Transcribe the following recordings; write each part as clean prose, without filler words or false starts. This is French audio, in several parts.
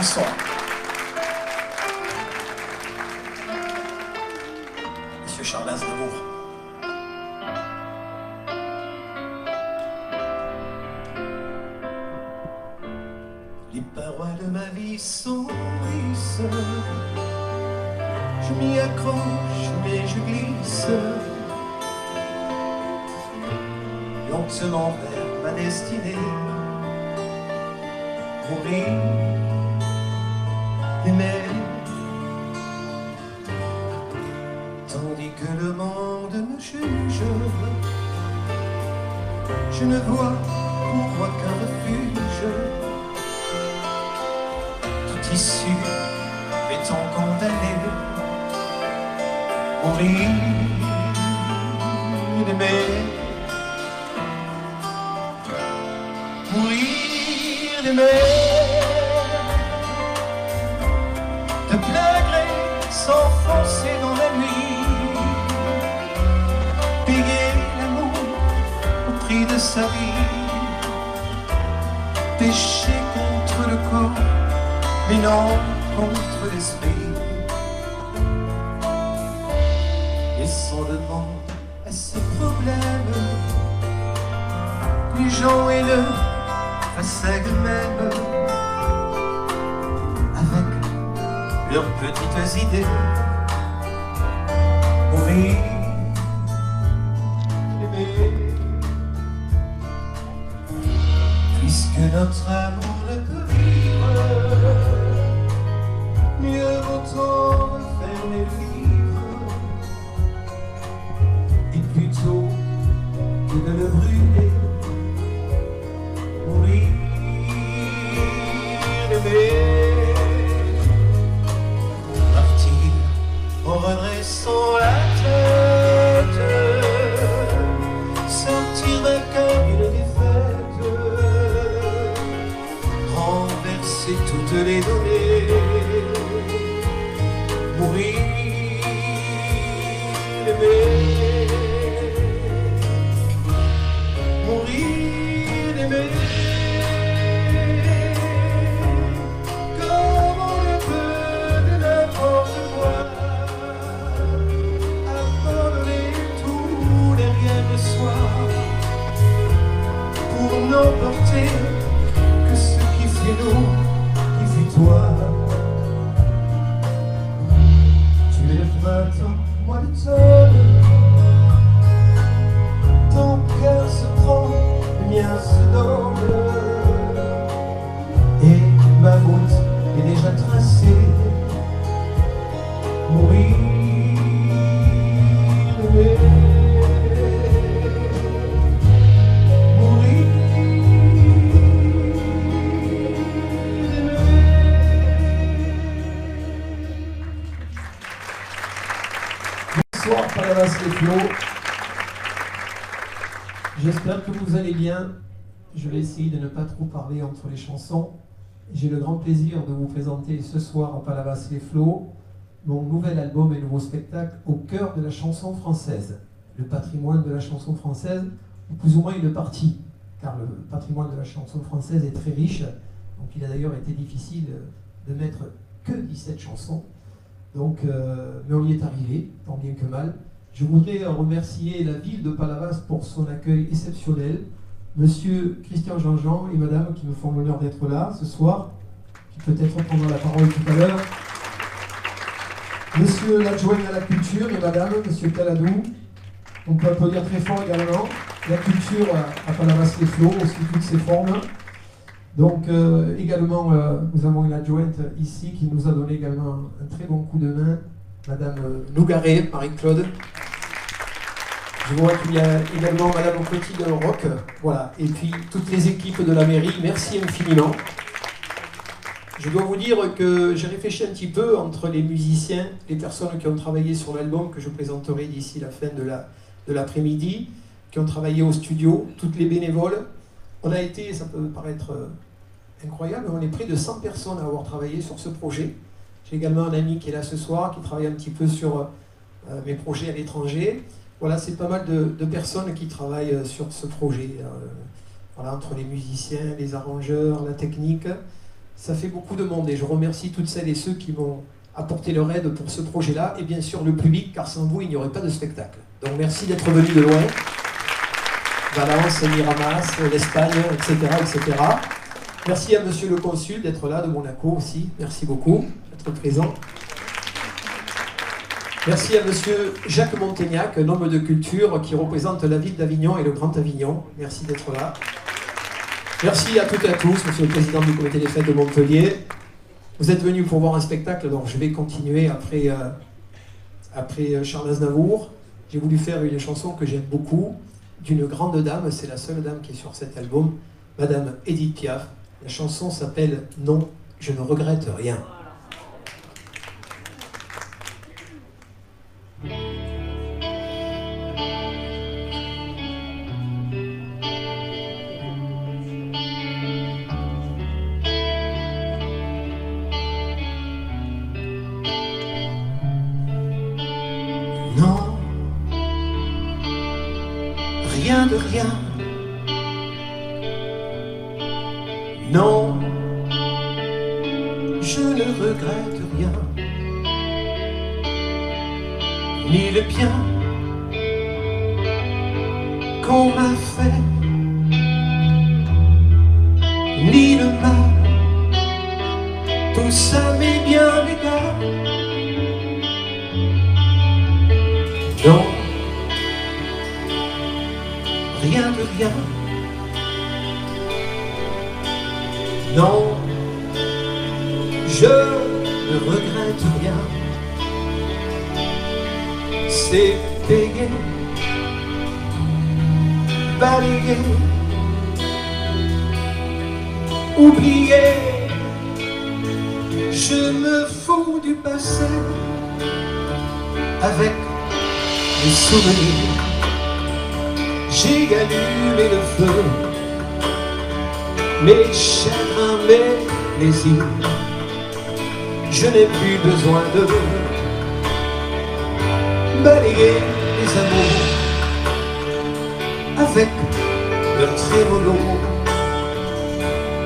Bonsoir. Monsieur Charles Aznavour. Les parois de ma vie sont lisses. Je m'y accroche mais je glisse lentement vers ma destinée. Mourir, aimer, tandis que le monde me juge. Je ne vois pour moi qu'un refuge. Tout issu étant condamné. Mourir, aimer, mourir d'aimer, de plein gré s'enfoncer dans la nuit, payer l'amour au prix de sa vie, pécher contre le corps mais non contre l'esprit. Et sans demande à ces problèmes, les gens haineux face à eux-mêmes, avec leurs petites idées. Mourir, aimer, puisque notre amour ne peut vivre, mieux vaut fermer le livre, et plutôt que de le brûler. Mourir, aimer, partir en redressant la tête, sortir vainqueur d'une défaite, renverser toutes les données. Mourir, aimer, mourir, aimer. Pour n'emporter que ce qui fait nous, qui fait toi. Tu es le printemps, moi l'automne. Ton cœur se prend, le mien se donne. Et ma route est déjà tracée. Mourir, aimer. Bonsoir Palavas les Flots. J'espère que vous allez bien. Je vais essayer de ne pas trop parler entre les chansons. J'ai le grand plaisir de vous présenter ce soir à Palavas les Flots mon nouvel album et nouveau spectacle au cœur de la chanson française. Le patrimoine de la chanson française, ou plus ou moins une partie, car le patrimoine de la chanson française est très riche. Donc il a d'ailleurs été difficile de mettre que 17 chansons. Donc, mais on y est arrivé, tant bien que mal. Je voudrais remercier la ville de Palavas pour son accueil exceptionnel. Monsieur Christian Jean-Jean et madame qui me font l'honneur d'être là ce soir, qui peut-être prendront la parole tout à l'heure. Monsieur l'adjoint à la culture et madame, monsieur Caladou. On peut applaudir très fort également. La culture à Palavas les Flots, aussi toutes ses formes. Donc également, nous avons une adjointe ici qui nous a donné également un très bon coup de main, Madame Nougaret, Marie-Claude. Je vois qu'il y a également Madame Petit de Roc, voilà. Et puis toutes les équipes de la mairie, merci infiniment. Je dois vous dire que j'ai réfléchi un petit peu entre les musiciens, les personnes qui ont travaillé sur l'album que je présenterai d'ici la fin de l'après-midi, qui ont travaillé au studio, toutes les bénévoles. On a été, ça peut paraître incroyable, on est près de 100 personnes à avoir travaillé sur ce projet. J'ai également un ami qui est là ce soir, qui travaille un petit peu sur mes projets à l'étranger. Voilà, c'est pas mal de personnes qui travaillent sur ce projet. Voilà, entre les musiciens, les arrangeurs, la technique. Ça fait beaucoup de monde et je remercie toutes celles et ceux qui m'ont apporté leur aide pour ce projet-là et bien sûr le public, car sans vous, il n'y aurait pas de spectacle. Donc merci d'être venus de loin. Valence, Miramas, l'Espagne, etc., etc. Merci à monsieur le consul d'être là, de Monaco aussi. Merci beaucoup d'être présent. Merci à monsieur Jacques Montaignac, un homme de culture qui représente la ville d'Avignon et le Grand Avignon. Merci d'être là. Merci à toutes et à tous, monsieur le président du comité des fêtes de Montpellier. Vous êtes venus pour voir un spectacle, donc je vais continuer après Charles Aznavour. J'ai voulu faire une chanson que j'aime beaucoup, d'une grande dame, c'est la seule dame qui est sur cet album, Madame Edith Piaf. La chanson s'appelle « Non, je ne regrette rien ». Non, rien de rien. Non, je ne regrette rien, ni le bien qu'on m'a fait, ni le mal. Tout ça m'est bien égal. Non, rien de rien. Non, je ne regrette rien. C'est payé, balayé, oublié. Je me fous du passé avec les souvenirs. J'ai allumé le feu, mes chagrins, mes plaisirs. Je n'ai plus besoin de balayer les amours avec leur trémolo,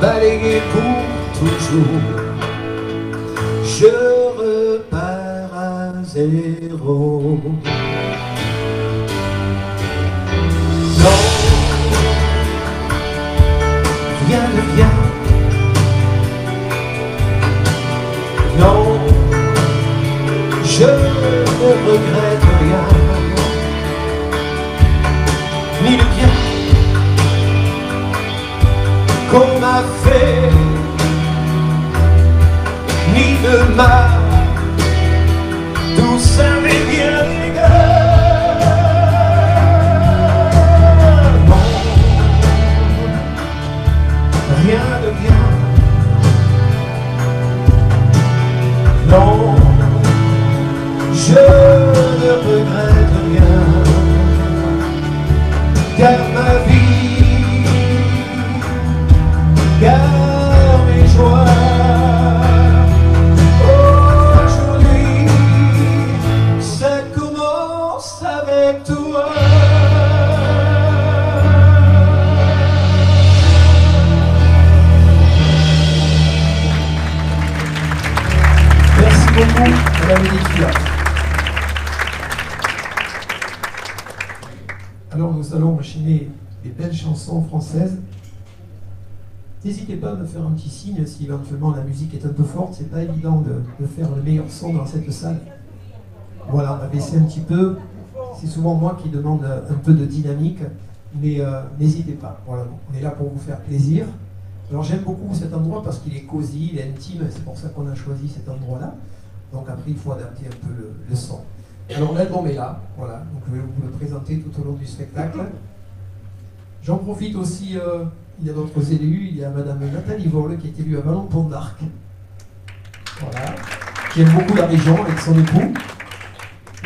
balayer pour toujours. Je repars à zéro. Non, rien de rien. Non, je ne regrette rien, ni le bien qu'on m'a fait, ni le mal. Tout ça m'est bien égal. Non, rien de rien. Non, je ne regrette rien, car ma vie, car mes joies, aujourd'hui, ça commence avec toi. Merci beaucoup, Madame Edith Piaf. Alors nous allons enchaîner des belles chansons françaises. N'hésitez pas à me faire un petit signe si éventuellement la musique est un peu forte. C'est pas évident de faire le meilleur son dans cette salle. Voilà, on va baisser un petit peu. C'est souvent moi qui demande un peu de dynamique, mais n'hésitez pas. Voilà, on est là pour vous faire plaisir. Alors j'aime beaucoup cet endroit parce qu'il est cosy, il est intime, c'est pour ça qu'on a choisi cet endroit-là. Donc après, il faut adapter un peu le son. Alors l'album est là, voilà, donc je vais vous le présenter tout au long du spectacle. J'en profite aussi, il y a d'autres élus, il y a Madame Nathalie Volle qui est élue à Vallon-Pont d'Arc, voilà, qui aime beaucoup la région avec son époux.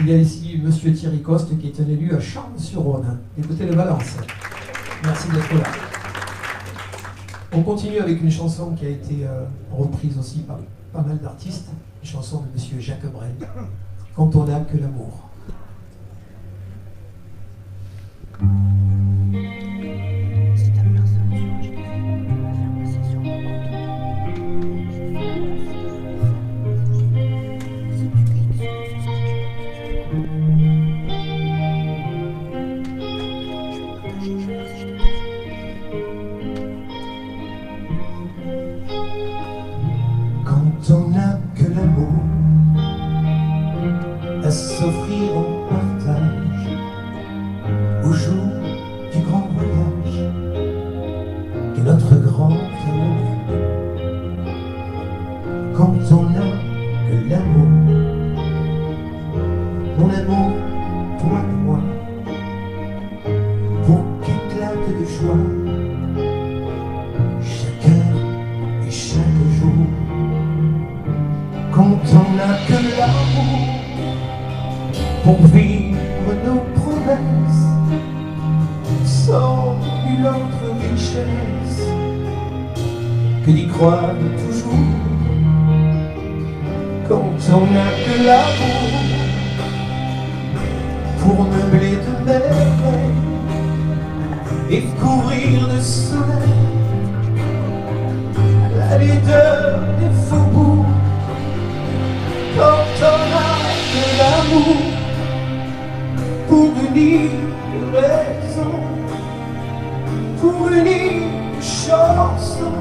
Il y a ici Monsieur Thierry Coste qui est un élu à Charles-sur-Rhône, du côté de Valence. Merci d'être là. On continue avec une chanson qui a été reprise aussi par pas mal d'artistes, une chanson de Monsieur Jacques Brel. Quand on n'a que l'amour. Si t'as plein de solutions, j'ai l'impression sur mon compte. toi et moi, pour qu'éclate de joie chaque heure et chaque jour. Quand on n'a que l'amour pour vivre nos promesses, sans nulle autre richesse que d'y croire toujours. Quand on n'a que l'amour pour meubler de merveilles et couvrir de soleil la laideur des faubourgs. Quand on n'a que l'amour pour unir raison, pour unir chanson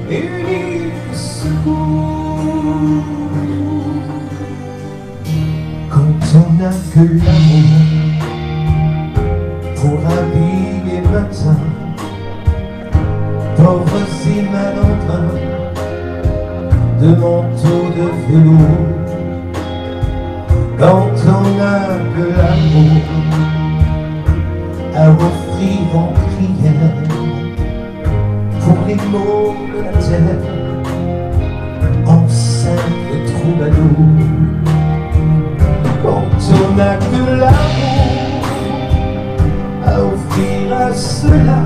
et unir secours. Quand on n'a que l'amour pour habiller matin, pauvres et malandrins de manteaux de velours. Quand on n'a que l'amour à offrir en prière pour les maux de la terre, en simple troubadour. Quand on n'a que l'amour à offrir à ceux-là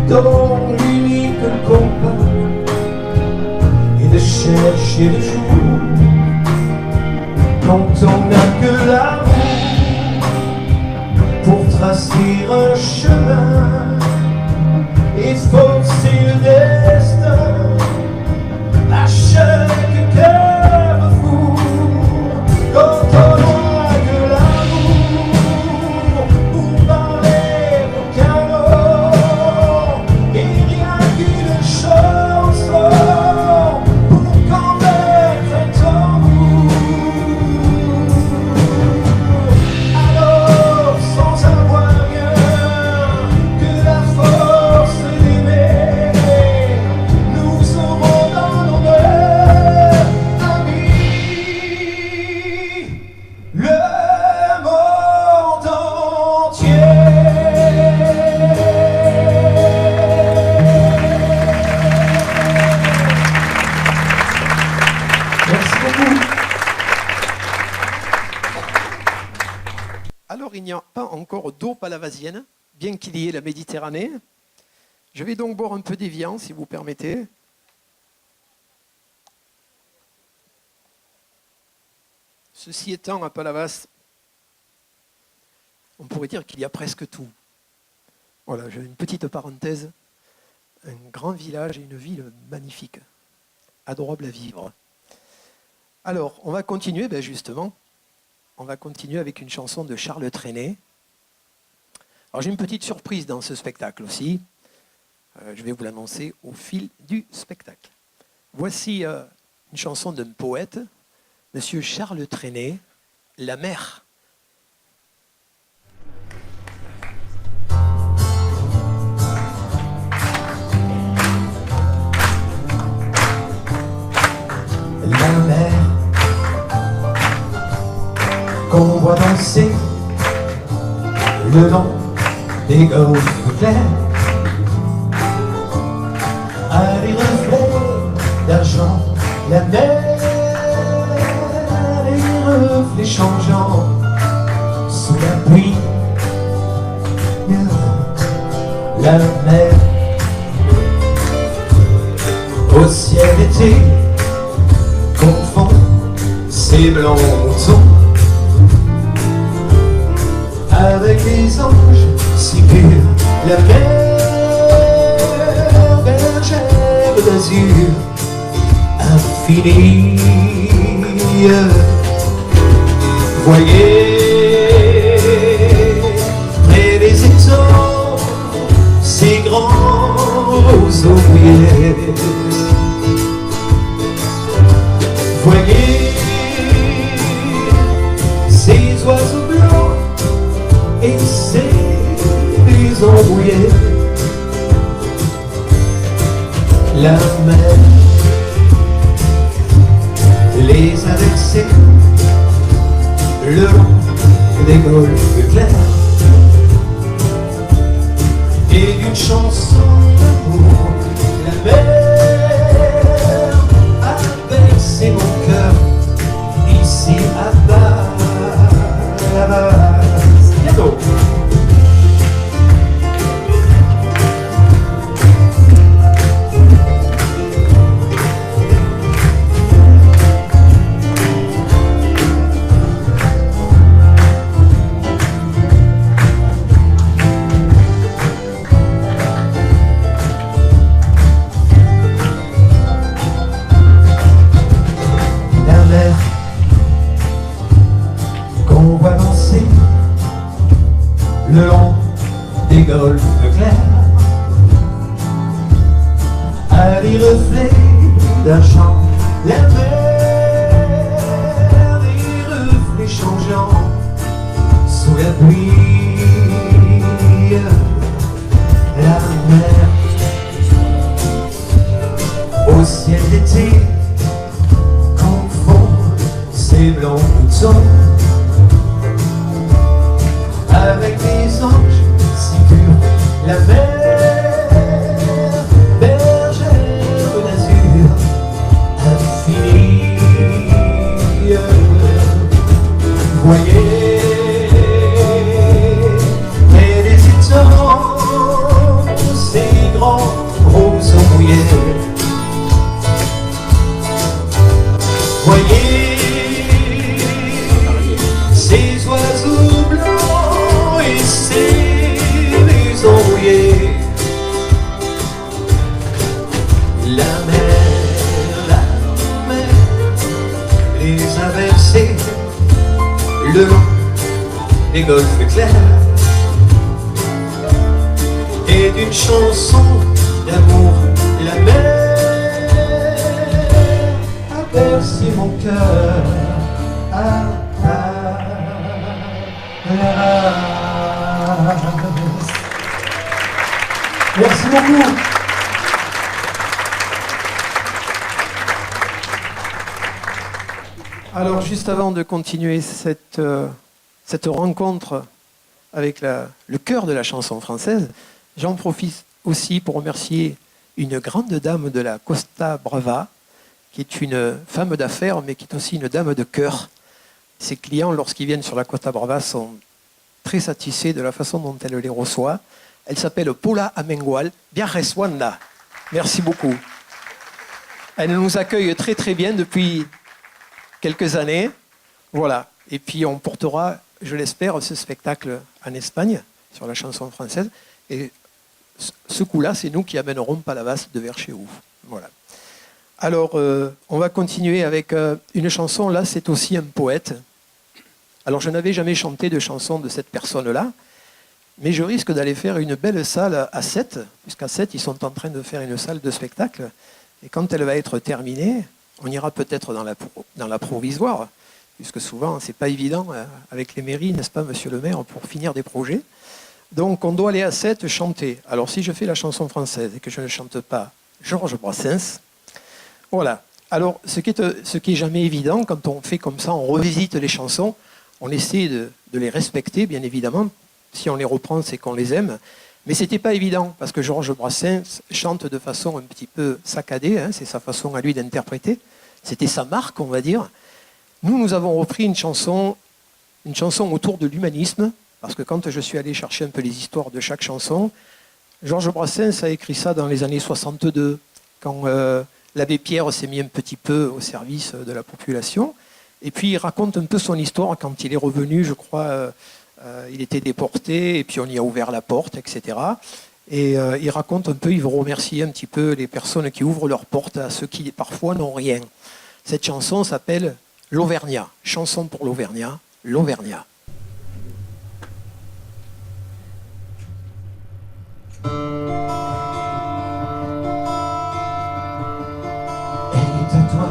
dont l'unique combat est de chercher le jour. Quand on n'a que l'amour pour tracer un chemin et forcer le destin à chaque carrefour. Quand on n'a que l'amour pour parler au piano et rien qu'une chanson pour combattre un tambour. Alors sans avoir rien que la force d'aimer, nous aurons dans nos mains amis le monde entier. Merci beaucoup. Alors, il n'y a pas encore d'eau palavasienne, bien qu'il y ait la Méditerranée. Je vais donc boire un peu d'Évian, si vous permettez. Ceci étant, à Palavas, on pourrait dire qu'il y a presque tout. Voilà, j'ai une petite parenthèse. Un grand village et une ville magnifique, adorable à vivre. Alors, on va continuer, justement. On va continuer avec une chanson de Charles Trenet. Alors, j'ai une petite surprise dans ce spectacle aussi. Je vais vous l'annoncer au fil du spectacle. Voici une chanson d'un poète, Monsieur Charles Trenet, La mer. La mer qu'on voit danser le long des golfes clairs, à des reflets d'argent, la mer et les reflets changeants sous la pluie. La mer au ciel d'été confond ses blancs moutons avec les anges si purs. La mer bergère d'azur infinie. Voyez près des étangs ces grands roseaux mouillés. Voyez ces oiseaux blancs et ces paysans mouillés. La mer les a versés le long des golfes clairs et d'une chanson d'amour. La mer a bercé mon cœur ici à bas. Bientôt. Le long des golfes clairs à des reflets d'argent, la mer, des reflets changeants sous la pluie. La mer au ciel d'été confond ses blancs boutons avec des anges si purs, la mer, bergère d'azur infinie. Voyez, et les étangs, ces grands roseaux mouillés. Voyez, ces oiseaux blancs et ces maisons rouillées. La mer, les a versés le long des golfes clairs et d'une chanson d'amour. La mer a bercé mon cœur. Merci beaucoup. Alors, juste avant de continuer cette rencontre avec le cœur de la chanson française, j'en profite aussi pour remercier une grande dame de la Costa Brava, qui est une femme d'affaires, mais qui est aussi une dame de cœur. Ses clients, lorsqu'ils viennent sur la Costa Brava, sont très satisfaits de la façon dont elle les reçoit. Elle s'appelle Paula Amengual. Bienvenue. Merci beaucoup. Elle nous accueille très très bien depuis quelques années. Voilà. Et puis on portera, je l'espère, ce spectacle en Espagne sur la chanson française. Et ce coup-là, c'est nous qui amènerons Palavas de vers chez vous. Voilà. Alors, on va continuer avec une chanson. Là, c'est aussi un poète. Alors, je n'avais jamais chanté de chanson de cette personne-là, mais je risque d'aller faire une belle salle à 7, puisqu'à 7, ils sont en train de faire une salle de spectacle. Et quand elle va être terminée, on ira peut-être dans la provisoire, puisque souvent, ce n'est pas évident avec les mairies, n'est-ce pas, monsieur le maire, pour finir des projets. Donc, on doit aller à 7 chanter. Alors, si je fais la chanson française et que je ne chante pas Georges Brassens, voilà. Alors, ce qui est jamais évident, quand on fait comme ça, on revisite les chansons, on essaie de les respecter, bien évidemment. Si on les reprend, c'est qu'on les aime. Mais ce n'était pas évident, parce que Georges Brassens chante de façon un petit peu saccadée, hein, c'est sa façon à lui d'interpréter. C'était sa marque, on va dire. Nous avons repris une chanson autour de l'humanisme, parce que quand je suis allé chercher un peu les histoires de chaque chanson, Georges Brassens a écrit ça dans les années 62, quand l'abbé Pierre s'est mis un petit peu au service de la population. Et puis il raconte un peu son histoire quand il est revenu, je crois, il était déporté, et puis on y a ouvert la porte, etc. Et il raconte un peu, il veut remercier un petit peu les personnes qui ouvrent leurs portes à ceux qui parfois n'ont rien. Cette chanson s'appelle L'Auvergnat, chanson pour l'Auvergnat, l'Auvergnat. Et à toi,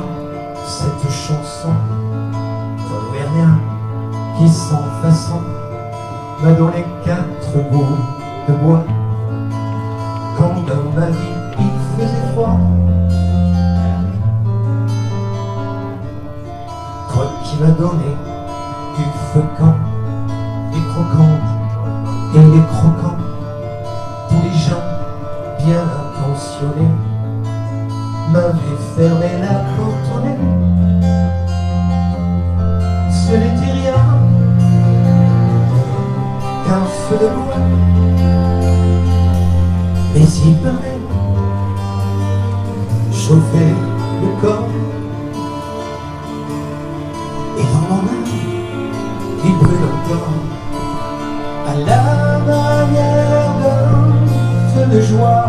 cette chanson pour l'Auvergnat qui sans façon m'a donné 4 bouts de bois quand dans ma vie il faisait froid. Toi qui m'as donné du quand les croquantes et les croquants, tous les gens bien intentionnés m'avaient fermé la porte au nez. Ce n'était rien qu'un feu de bois, mais il paraît chauffer le corps. Et dans mon âme, il brûle encore à la manière d'un feu de joie.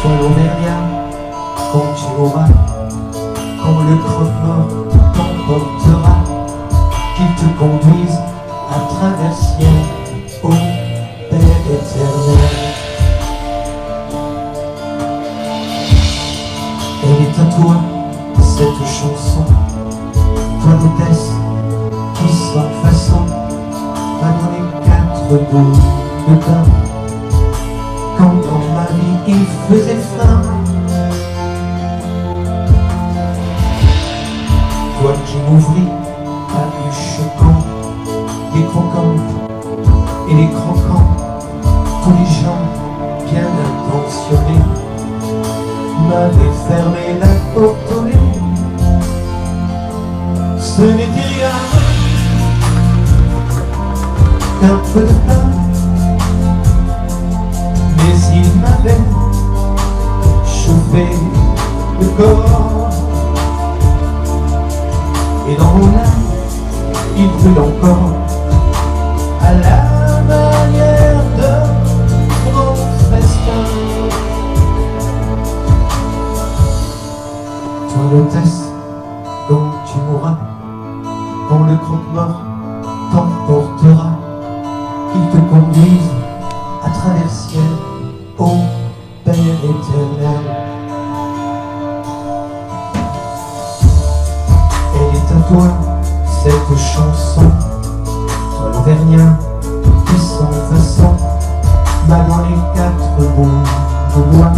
Toi l'Auvergnat, quand tu auras, quand le croque-mort t'emportera, qu'il te conduise à travers ciel au Père éternel. Elle est à toi, cette chanson, toi l'hôtesse qui sans façon m'a donné 4 bouts de pain. Quand dans ma vie il faisait faim, toi qui m'ouvris à bûche-camp, les croquantes et les croquants, tous les gens bien intentionnés m'avaient fermé la porte au nez. Ce n'était rien qu'un peu de pain, mais il m'avait chauffé le corps. Et dans mon âme, il brûle encore à la manière d'un grand festin. Toi l'hôtesse, quand tu mourras, quand le croque-mort t'emportera, qu'il te conduise à travers ciel au Père éternel. Elle est à toi, cette chanson, toi l'Auvergnat qui sans façon m'a donné 4 bouts de bois.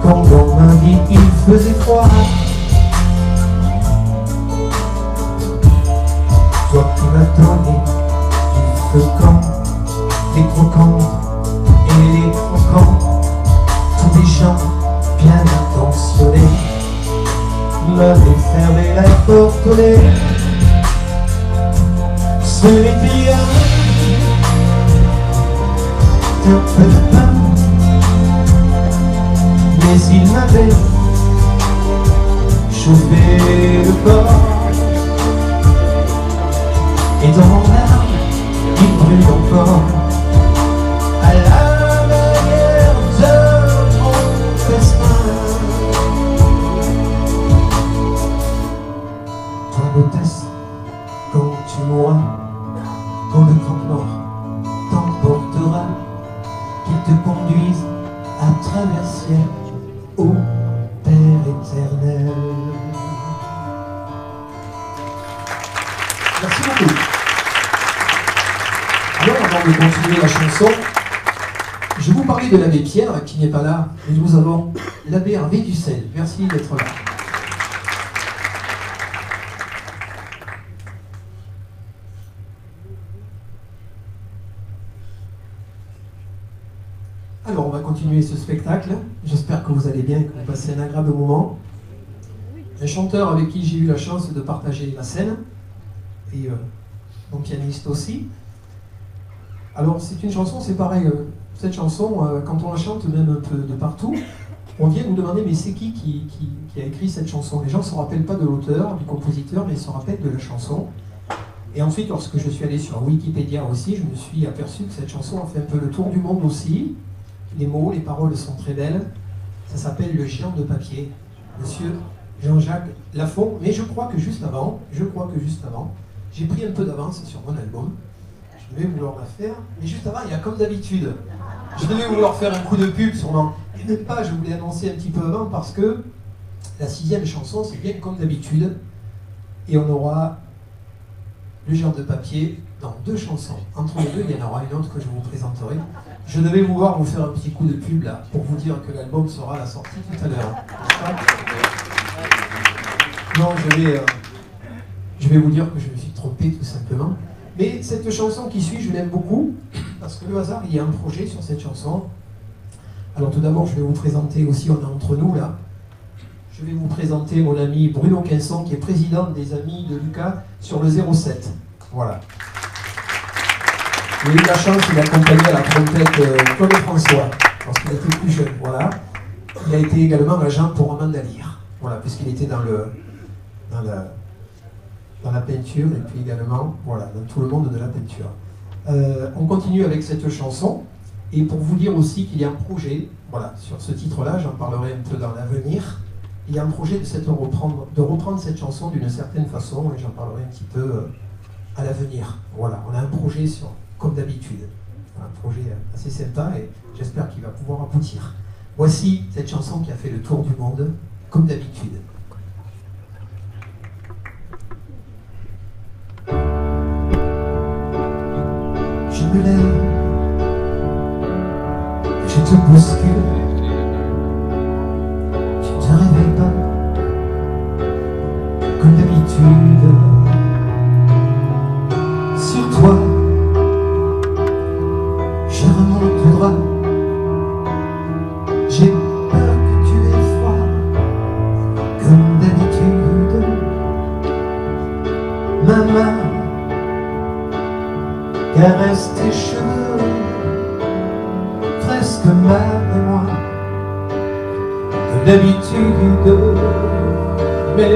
Quand dans ma vie il faisait froid, toi qui m'as donné du feu quand les croquantes et les croquants, tous les gens bien intentionnés m'avaient fermé la porte au nez. Ce n'était rien qu'un peu de pain, mais il m'avait chauffé le corps. Et dans mon âme, il brûle encore à la manière d'un grand festin. Toi l'hôtesse, quand tu mourras, quand le croque-mort t'emportera, qu'il te conduise à travers ciel au Père éternel. Merci beaucoup. Alors, avant de continuer la chanson, je vais vous parler de l'abbé Pierre, qui n'est pas là, mais nous avons l'abbé Hervé Dussel. Merci d'être là. Alors, on va continuer ce spectacle. J'espère que vous allez bien et que vous passez un agréable moment. Un chanteur avec qui j'ai eu la chance de partager la scène, et mon pianiste aussi. Alors, c'est une chanson, c'est pareil. Cette chanson, quand on la chante même un peu de partout, on vient nous demander, mais c'est qui a écrit cette chanson? Les gens ne se rappellent pas de l'auteur, du compositeur, mais ils se rappellent de la chanson. Et ensuite, lorsque je suis allé sur Wikipédia aussi, je me suis aperçu que cette chanson a fait un peu le tour du monde aussi. Les mots, les paroles sont très belles. Ça s'appelle Le Géant de papier, Monsieur Jean-Jacques Lafont. Mais je crois que juste avant, j'ai pris un peu d'avance sur mon album. Je devais vouloir la faire, mais juste avant, il y a comme d'habitude. Je devais vouloir faire un coup de pub sûrement. Et même pas, je voulais annoncer un petit peu avant parce que la 6e chanson, c'est bien comme d'habitude. Et on aura Le Géant de papier dans 2 chansons. Entre les deux, il y en aura une autre que je vous présenterai. Je devais vouloir vous faire un petit coup de pub là, pour vous dire que l'album sera à la sortie tout à l'heure. Non, je vais vous dire que je me suis trompé tout simplement. Mais cette chanson qui suit, je l'aime beaucoup, parce que le hasard, il y a un projet sur cette chanson. Alors tout d'abord, je vais vous présenter aussi, on est entre nous là. Je vais vous présenter mon ami Bruno Quinson, qui est président des Amis de Lucas sur le 07. Voilà. J'ai eu la chance, il a accompagné à la trompette Claude François, lorsqu'il était plus jeune. Voilà. Il a été également agent pour Roman Dalire. Voilà, puisqu'il était dans la peinture et puis également voilà, dans tout le monde de la peinture. On continue avec cette chanson et pour vous dire aussi qu'il y a un projet, voilà, sur ce titre-là, j'en parlerai un peu dans l'avenir, il y a un projet de reprendre cette chanson d'une certaine façon et j'en parlerai un petit peu à l'avenir. Voilà, on a un projet sur, comme d'habitude, un projet assez sympa et j'espère qu'il va pouvoir aboutir. Voici cette chanson qui a fait le tour du monde, comme d'habitude. Je me lève, je te bouscule, tu ne te réveilles pas, comme d'habitude. Sur toi, je remonte tout droit, j'ai peur que tu aies froid, comme d'habitude. Ma main caresse tes cheveux, presque ma mémoire, comme d'habitude. Mais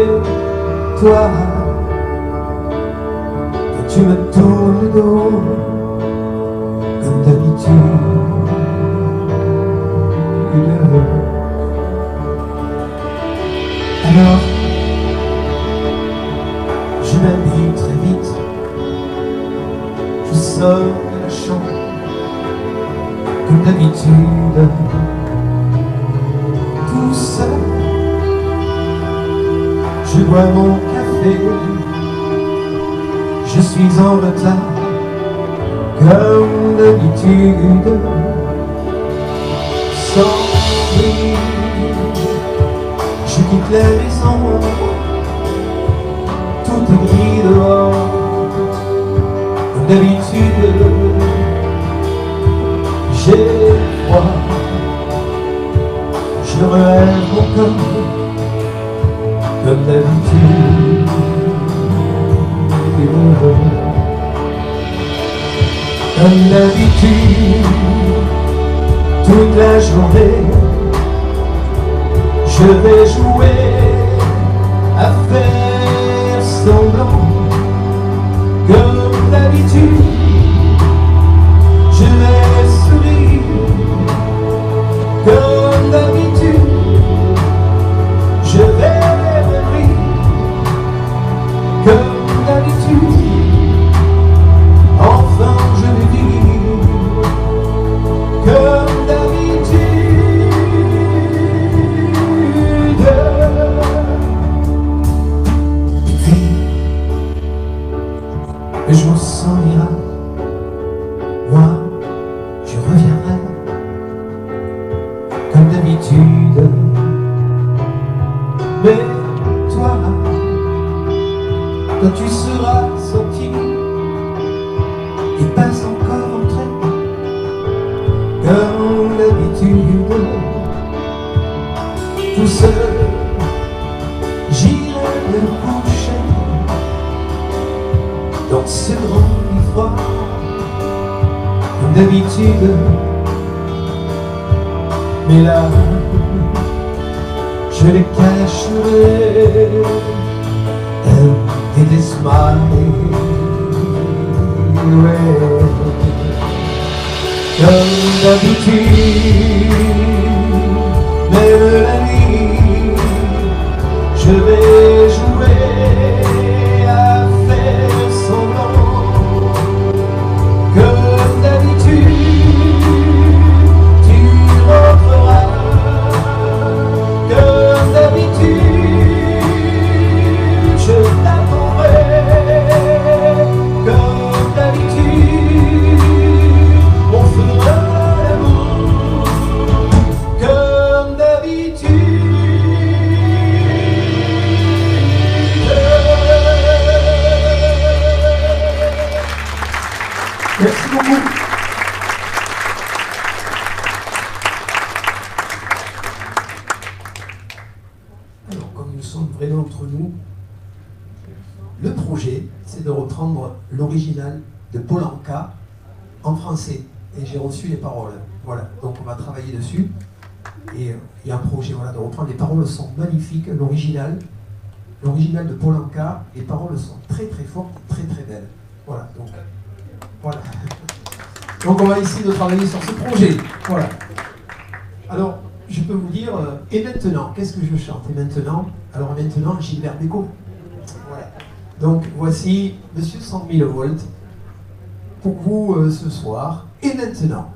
toi, tu me tournes le dos, comme d'habitude. Alors, je m'habille très vite, je sors de la chambre, comme d'habitude, tout seul. Je bois mon café, je suis en retard, comme d'habitude, sans bruit. Je quitte la maison, tout est gris dehors, comme d'habitude. J'ai froid, je relève mon corps, comme d'habitude. Comme d'habitude, toute la journée, je vais jouer à faire semblant. Comme d'habitude, je vais sourire. Comme d'habitude, je vais rire. Comme d'habitude, enfin je vais dire. Comme d'habitude. Le jour s'en ira, moi je reviendrai, comme d'habitude. Mais toi tu seras sorti et pas encore entré, comme d'habitude. Tout seul, j'irai me coucher dans ce grand lit froid, comme d'habitude. Mais là, je les cacherai, and it is smiling, ouais. Comme d'habitude, même la nuit, je vais jouer à faire semblant. Comme d'habitude, tu rentreras. Comme d'habitude, je t'attendrai. Comme d'habitude, on fera l'amour. Comme d'habitude. tout. Le projet, c'est de reprendre l'original de Paul Anka en français. Et j'ai reçu les paroles. Voilà, donc on va travailler dessus. Et il y a un projet voilà, de reprendre. Les paroles sont magnifiques, l'original de Paul Anka, les paroles sont très très fortes, très très belles. Voilà, donc voilà. Donc on va essayer de travailler sur ce projet. Voilà. Alors, je peux vous dire, et maintenant, qu'est-ce que je chante? Et maintenant, alors maintenant, Gilbert Bécaud. Voilà. Donc voici Monsieur 100 000 volts pour vous ce soir. Et maintenant.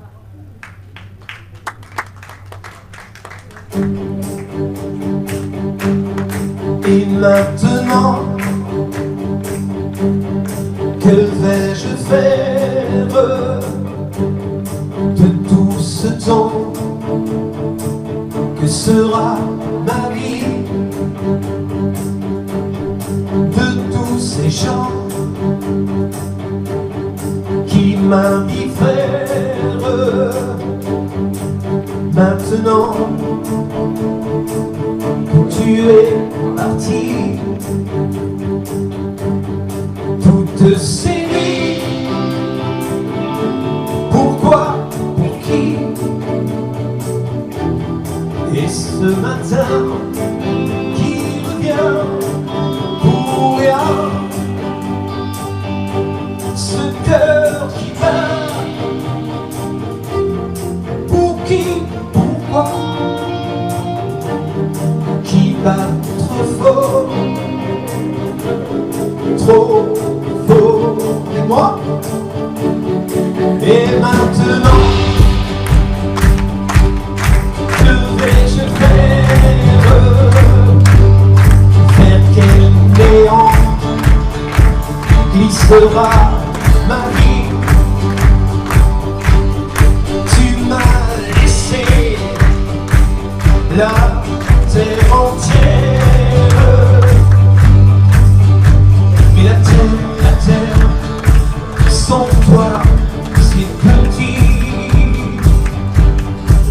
Et maintenant, que vais-je faire de tout ce temps? Que sera ma vie de tous ces gens qui m'indiffèrent? Maintenant que tu es parti, toutes ces nuits, pourquoi, pour qui? Et ce matin qui revient pour rien, ce cœur qui bat, pour qui, pourquoi? Qui bat trop fort, trop fort, et moi? Et maintenant, que vais-je faire? Vers quel néant glissera ma vie? Tu m'as laissé la terre entière, mais la terre, sans toi, c'est petit.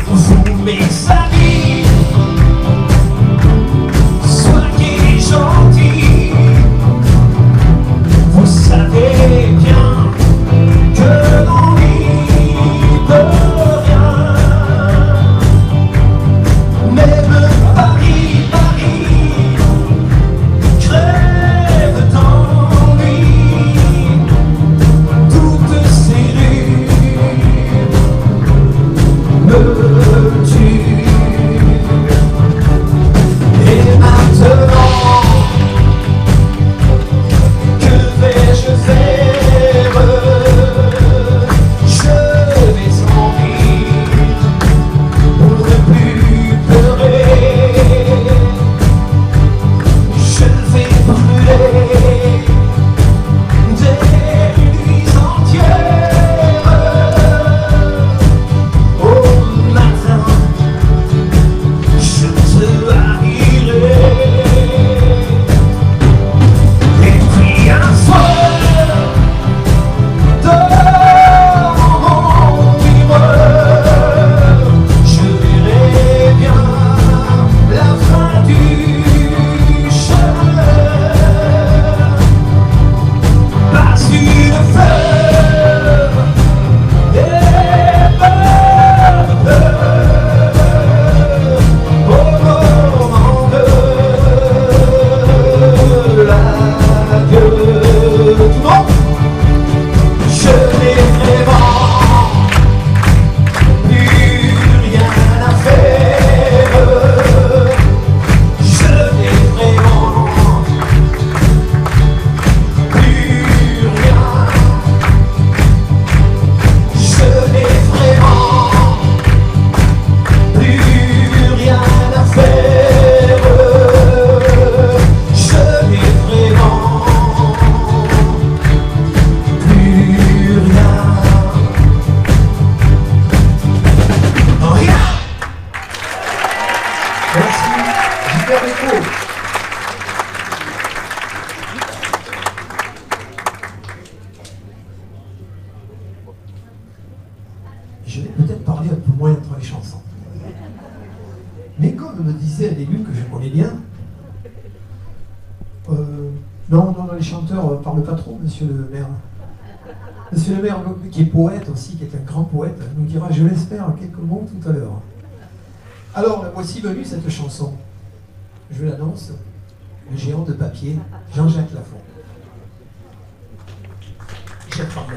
Vous, mes amis, soyez gentils. Vous savez bien que l'envie de rien, même Paris crève d'ennui. Toutes ces rues me tuent. Et maintenant, que vais-je faire? Je vais en vivre pour ne plus pleurer. Je vais brûler des nuits entières. Au matin, je te haïrai. Et puis un soir, dans mon miroir, je verrai bien la fin du chemin. Pas une fleur et pas de peur au moment de l'adieu. Tout le monde, je n'ai vraiment plus rien à faire. Je n'ai vraiment plus rien. Je n'ai vraiment plus rien à faire. Je n'ai vraiment plus rien. Rien. Merci, Gilbert Bécaud. Je vais peut-être parler un peu moins entre les chansons. Mais comme me disait un élu que je connais bien, Non, non, non, les chanteurs ne parlent pas trop, monsieur le maire. Monsieur le maire, qui est poète aussi, qui est un grand poète, nous dira, je l'espère, quelques mots tout à l'heure. Alors, voici venue cette chanson. Je l'annonce, le géant de papier, Jean-Jacques Lafont. Jacques Farmer.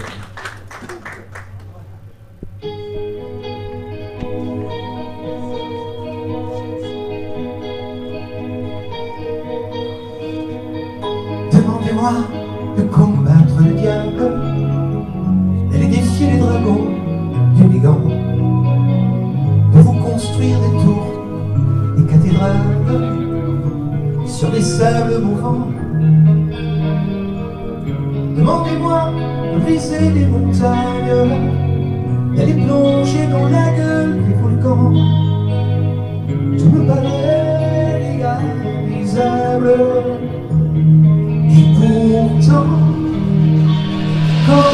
Demandez-moi de combattre le diable, d'aller défier les dragons du Négan, de vous construire des tours, des cathédrales sur des sables mouvants. Demandez-moi de briser les montagnes, d'aller plonger dans la gueule des volcans. Tout me paraît irréalisable. Et pourtant, quand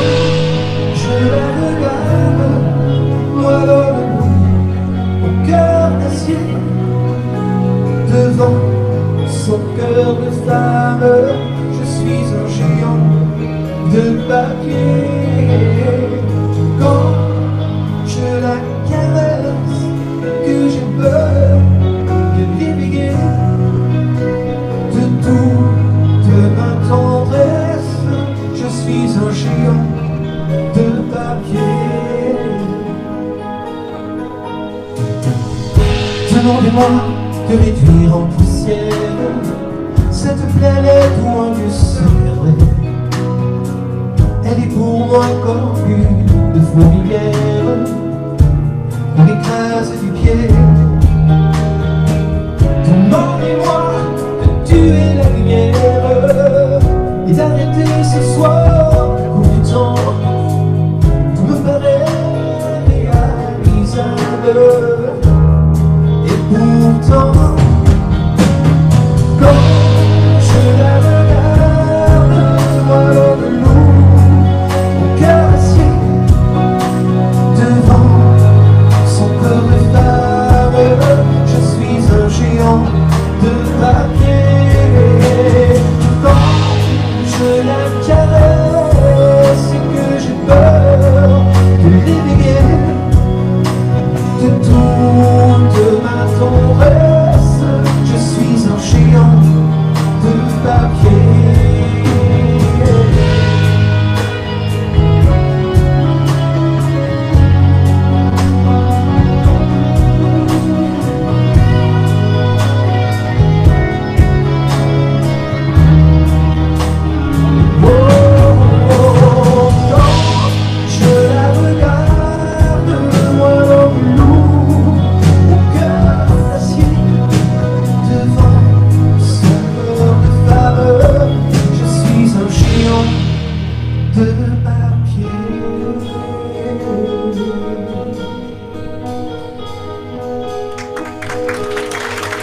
je la regarde, moi l'homme au cœur d'acier, devant son cœur de femme, je suis un géant de papier. Quand je la caresse, que j'ai peur de déviguer de toute ma tendresse, je suis un géant de papier. Demandez-moi de réduire en poussière cette planète où un Dieu se perdrait. Elle est pour moi comme une fourmilière qu'on écrase du pied. Demandez-moi de tuer la lumière et d'arrêter ce soir le cours du temps. Tout me paraît réalisable. Et pourtant, quand je la regarde, moi l'homme lourd au cœur acier, devant son corps de femme, je suis un géant de papier. Quand je la caresse et que j'ai peur de l'éveiller de toute ma tendresse, je suis un géant de papier.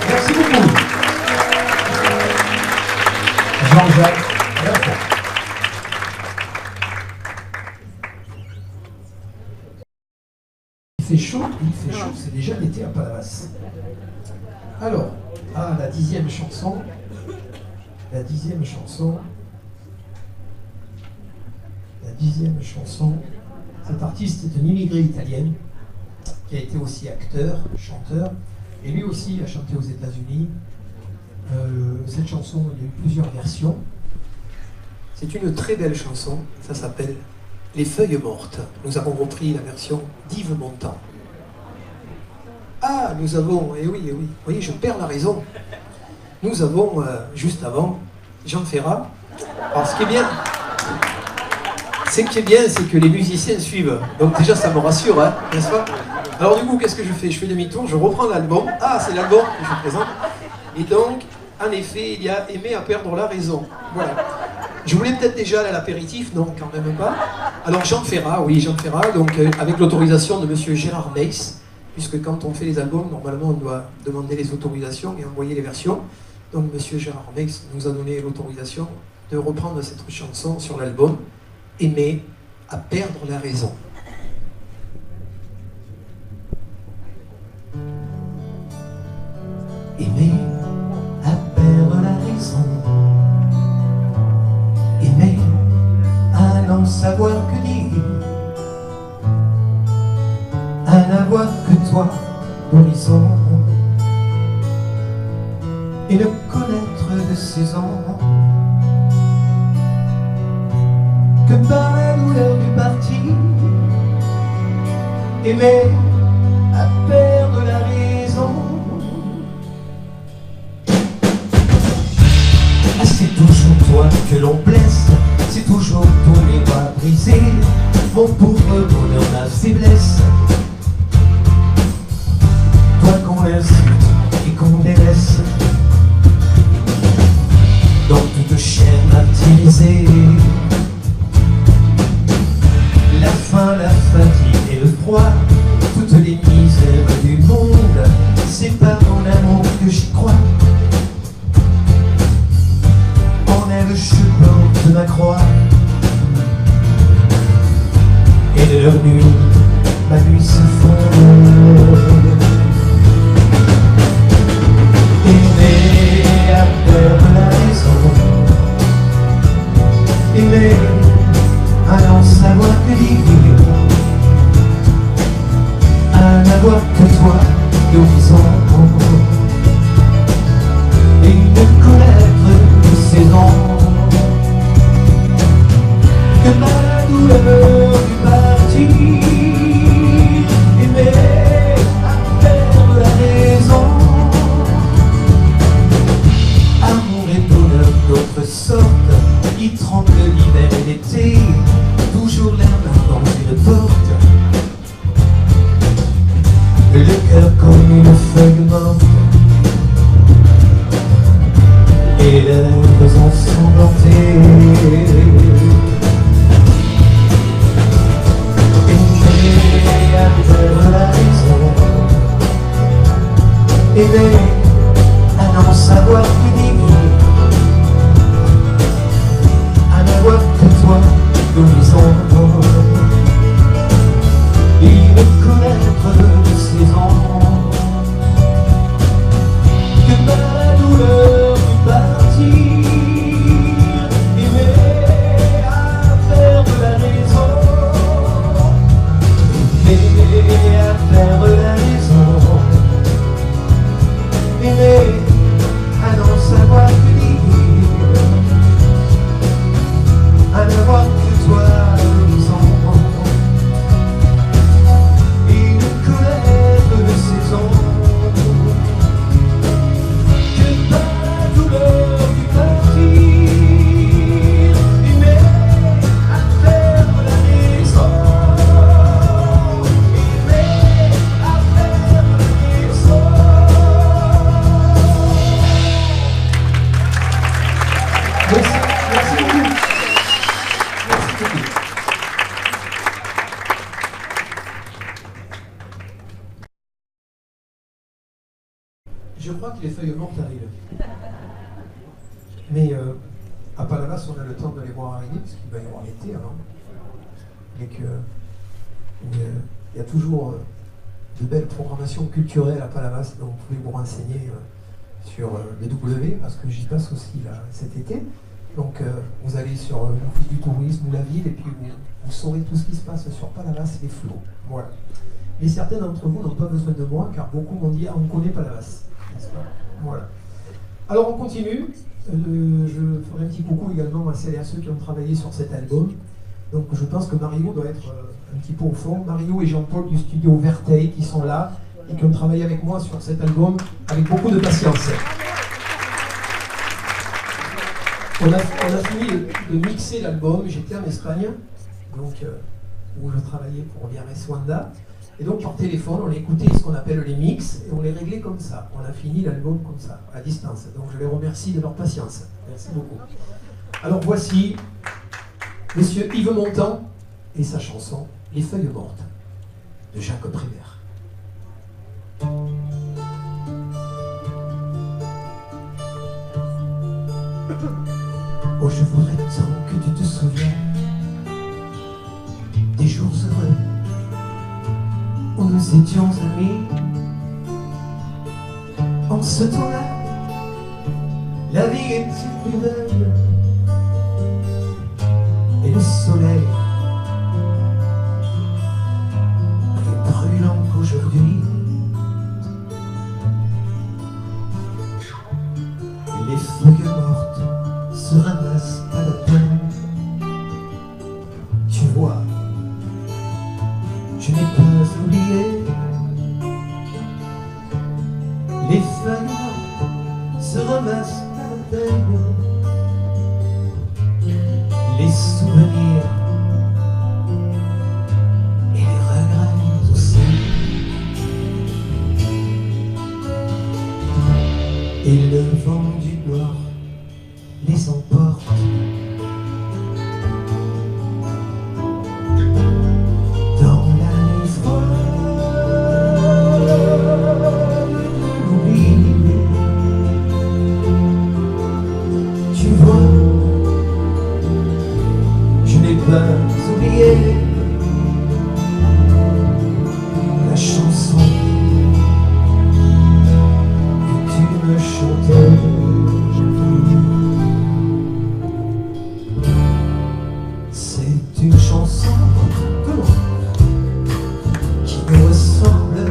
Merci beaucoup. Jean-Jacques Lafont. Il fait chaud, c'est déjà l'été à Palavas. Alors, la 10e chanson. La 10e chanson. La 10e chanson. Cet artiste est un immigré italien qui a été aussi acteur, chanteur, et lui aussi a chanté aux États-Unis. Cette chanson, il y a eu plusieurs versions. C'est une très belle chanson, ça s'appelle Les Feuilles Mortes. Nous avons repris la version d'Yves Montand. Ah, nous avons, eh oui, vous voyez, je perds la raison. Nous avons, juste avant, Jean Ferrat. Alors, ce qui est bien, c'est que les musiciens suivent. Donc déjà, ça me rassure, hein, n'est-ce pas? Alors du coup, qu'est-ce que je fais? Je fais demi-tour, je reprends l'album. Ah, c'est l'album que je présente. Et donc, en effet, il y a Aimer à perdre la raison. Voilà. Je voulais peut-être déjà aller à l'apéritif, non, quand même pas. Alors Jean Ferrat, oui, Jean Ferrat, donc avec l'autorisation de monsieur Gérard Meiss, puisque quand on fait les albums, normalement, on doit demander les autorisations et envoyer les versions. Donc monsieur Gérard Meiss nous a donné l'autorisation de reprendre cette chanson sur l'album Aimer à perdre la raison. Aimer à perdre la raison, savoir que dire, à n'avoir que toi d'horizon, et ne connaître de saison que par la douleur du parti, aimer à perdre la raison. Ah, c'est toujours toi que l'on blesse, c'est toujours ton miroir brisé, mon pauvre bonheur, ma faiblesse. Toi qu'on insulte et qu'on délaisse, dans toute chair martyrisée. La faim, la fatigue et le froid, toutes les misères du monde, c'est par mon amour que j'y crois. En elle je porte ma croix, et de leur nuit, ma nuit se fonde. Aimer à perdre la raison, aimer à n'en savoir que dire, à n'avoir que toi d'horizon, et ne connaître que saison que par la douleur du parti, aimer à perdre la raison. Amour et bonheur d'autre sorte, qui tremble l'hiver et l'été, toujours l'air dans une porte, le cœur comme une feuille morte, et les lèvres ensanglantées. Aimer à perdre la raison, aimer à n'en savoir que dire, à n'avoir que toi d'horizon, et ne connaître de saison que par la douleur du parti, aimer à perdre la raison, aimer à perdre la raison, aimer à n'en savoir que dire, à n'avoir que toi l'horizon, et ne connaître de saison que par la douleur du parti, aimer à perdre la raison, aimer à perdre la raison. Merci, merci beaucoup. Merci beaucoup. Je crois que les feuilles mortes arrivent. Mais à Palavas, on a le temps de les voir arriver, parce qu'il va y avoir l'été avant. Et qu'il y a toujours de belles programmations culturelles à Palavas, donc vous pouvez vous renseigner sur le W, parce que j'y passe aussi là, cet été. Donc vous allez sur l'Office du tourisme ou la ville, et puis vous saurez tout ce qui se passe sur Palavas, les flots. Voilà. Mais certains d'entre vous n'ont pas besoin de moi, car beaucoup m'ont dit « Ah, on connaît Palavas ». N'est-ce pas ? Voilà. Alors on continue. Je ferai un petit coucou également à celles et à ceux qui ont travaillé sur cet album. Donc je pense que Mario doit être un petit peu au fond. Mario et Jean-Paul du studio Verteil qui sont là et qui ont travaillé avec moi sur cet album avec beaucoup de patience. On a fini de mixer l'album. J'étais en Espagne, donc, où je travaillais pour Viares Wanda. Et donc par téléphone, on écoutait ce qu'on appelle les mix et on les réglait comme ça. On a fini l'album comme ça, à distance. Donc je les remercie de leur patience. Merci beaucoup. Alors voici Monsieur Yves Montand et sa chanson « Les feuilles mortes » de Jacques Prévert. Oh, je voudrais tant que tu te souviennes des jours heureux où nous étions amis. En ce temps-là, la vie était plus belle et le soleil s'emporte. Dans la nuit froide de l'oubli, tu vois, je n'ai pas oublié la chanson que tu me chantais. C'est une chanson qui me ressemble.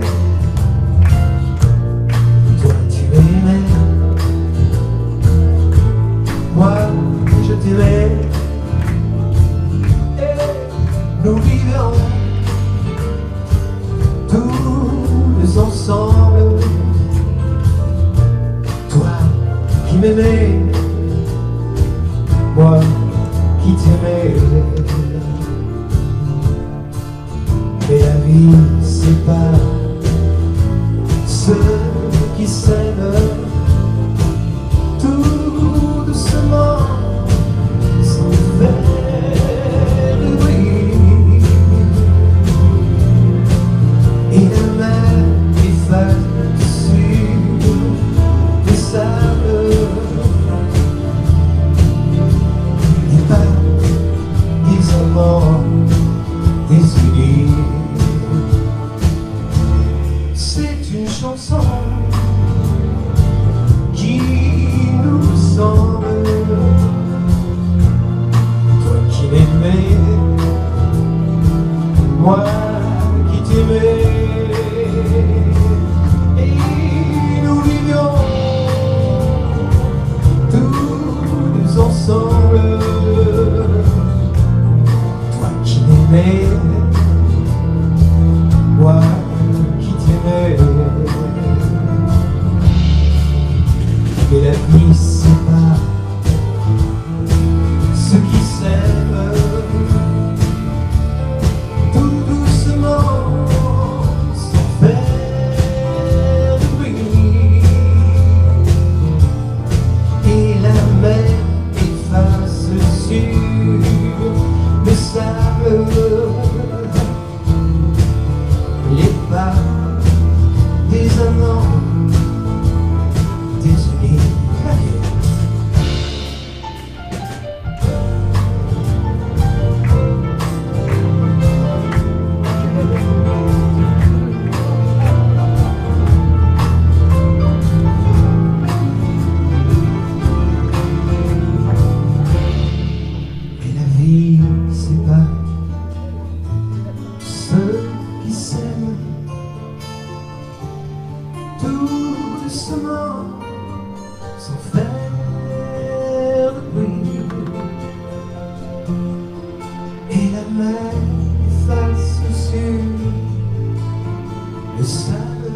Toi tu m'aimais, moi je t'aimais, et nous vivions tous ensemble. Toi qui m'aimais, moi qui t'aimais. Mais la vie sépare ceux qui s'aiment tout doucement, sans faire de bruit. Et la mer efface sur le sable et pas des amants désunis. C'est une chanson qui nous semble. Toi qui m'aimais, moi qui t'aimais, et nous vivions tous ensemble. Toi qui m'aimais, moi qui t'aimais. Et la vie sépare ceux qui s'aiment tout doucement, sans faire de bruit. Et la mer efface sur le sable les pas des amants désunis. Et la vie sépare ceux qui s'aiment tout doucement, sans faire de bruit. Et la mer efface sur le sable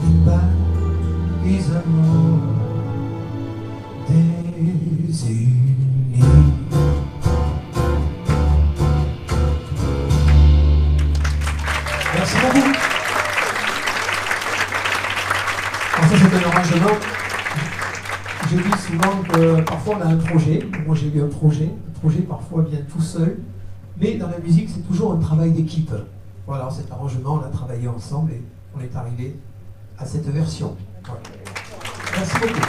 les pas des amants désunis. Merci beaucoup. Alors ça c'est un arrangement. Je dis souvent que parfois on a un projet. Moi j'ai eu un projet. Le projet parfois vient tout seul. Mais dans la musique c'est toujours un travail d'équipe. Voilà, cet arrangement on l'a travaillé ensemble et on est arrivé à cette version. Voilà. Merci beaucoup.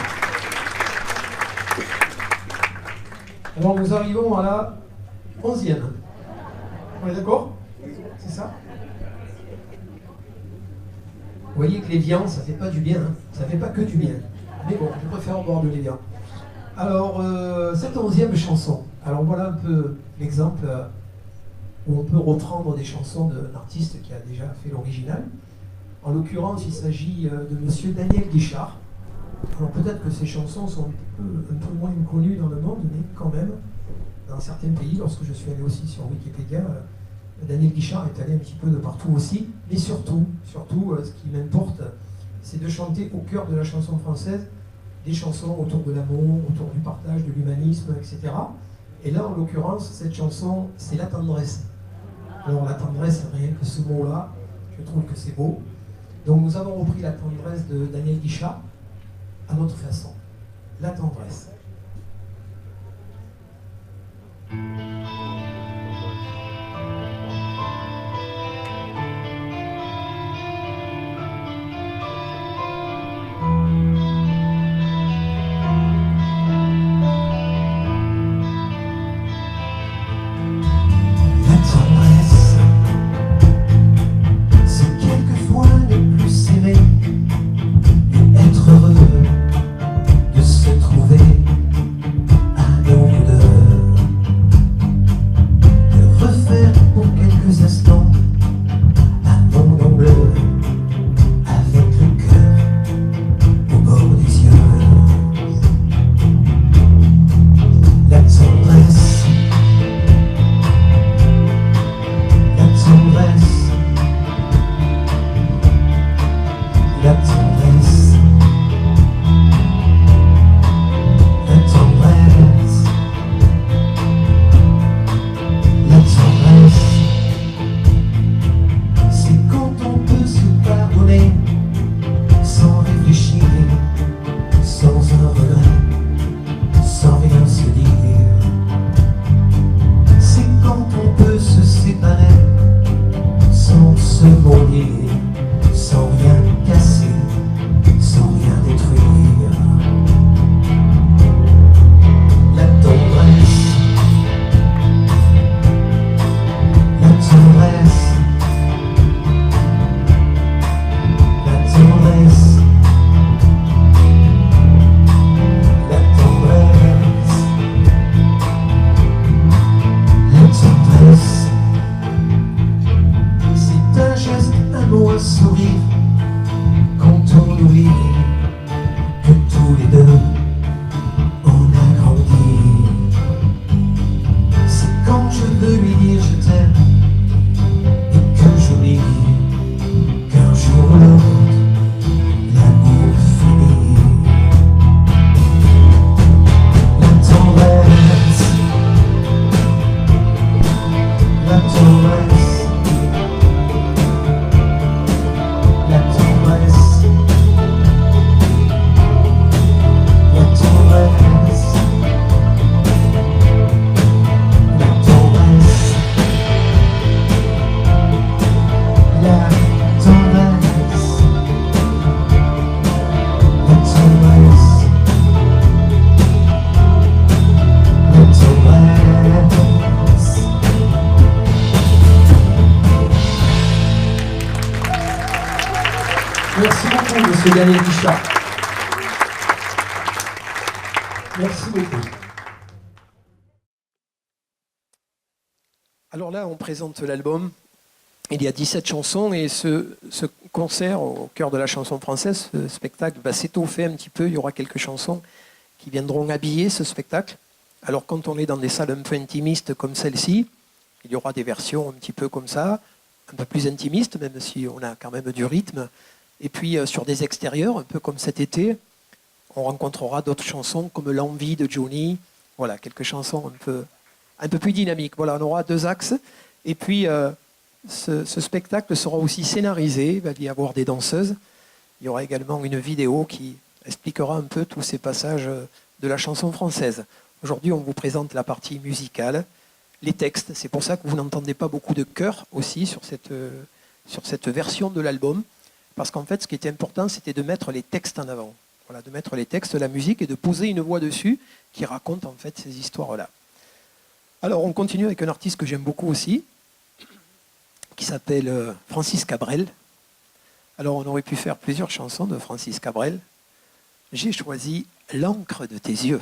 Alors nous arrivons à la 11e. On est d'accord? C'est ça? Vous voyez que l'évian, ça fait pas du bien, hein. Ça fait pas que du bien. Mais bon, je préfère boire de l'évian. Alors, cette 11e chanson. Alors voilà un peu l'exemple où on peut reprendre des chansons d'un artiste qui a déjà fait l'original. En l'occurrence, il s'agit de monsieur Daniel Guichard. Alors peut-être que ces chansons sont un peu moins connues dans le monde, mais quand même, dans certains pays, lorsque je suis allé aussi sur Wikipédia, Daniel Guichard est allé un petit peu de partout aussi. Mais surtout, ce qui m'importe, c'est de chanter au cœur de la chanson française des chansons autour de l'amour, autour du partage, de l'humanisme, etc. Et là, en l'occurrence, cette chanson, c'est la tendresse. Alors la tendresse, rien que ce mot-là, je trouve que c'est beau. Donc nous avons repris la tendresse de Daniel Guichard. à notre façon. La tendresse. Merci beaucoup, monsieur Daniel Guichard. Merci beaucoup. Alors là, on présente l'album. Il y a 17 chansons et ce concert au cœur de la chanson française, ce spectacle, va s'étoffer un petit peu. Il y aura quelques chansons qui viendront habiller ce spectacle. Alors quand on est dans des salles un peu intimistes comme celle-ci, il y aura des versions un petit peu comme ça, un peu plus intimistes, même si on a quand même du rythme. Et puis sur des extérieurs, un peu comme cet été, on rencontrera d'autres chansons comme L'Envie de Johnny. Voilà, quelques chansons un peu plus dynamiques. Voilà, on aura 2 axes. Et puis ce spectacle sera aussi scénarisé. Il va y avoir des danseuses. Il y aura également une vidéo qui expliquera un peu tous ces passages de la chanson française. Aujourd'hui, on vous présente la partie musicale, les textes. C'est pour ça que vous n'entendez pas beaucoup de chœurs aussi sur cette version de l'album. Parce qu'en fait, ce qui était important, c'était de mettre les textes en avant. Voilà, de mettre les textes, la musique et de poser une voix dessus qui raconte en fait ces histoires-là. Alors, on continue avec un artiste que j'aime beaucoup aussi, qui s'appelle Francis Cabrel. Alors, on aurait pu faire plusieurs chansons de Francis Cabrel. J'ai choisi L'encre de tes yeux.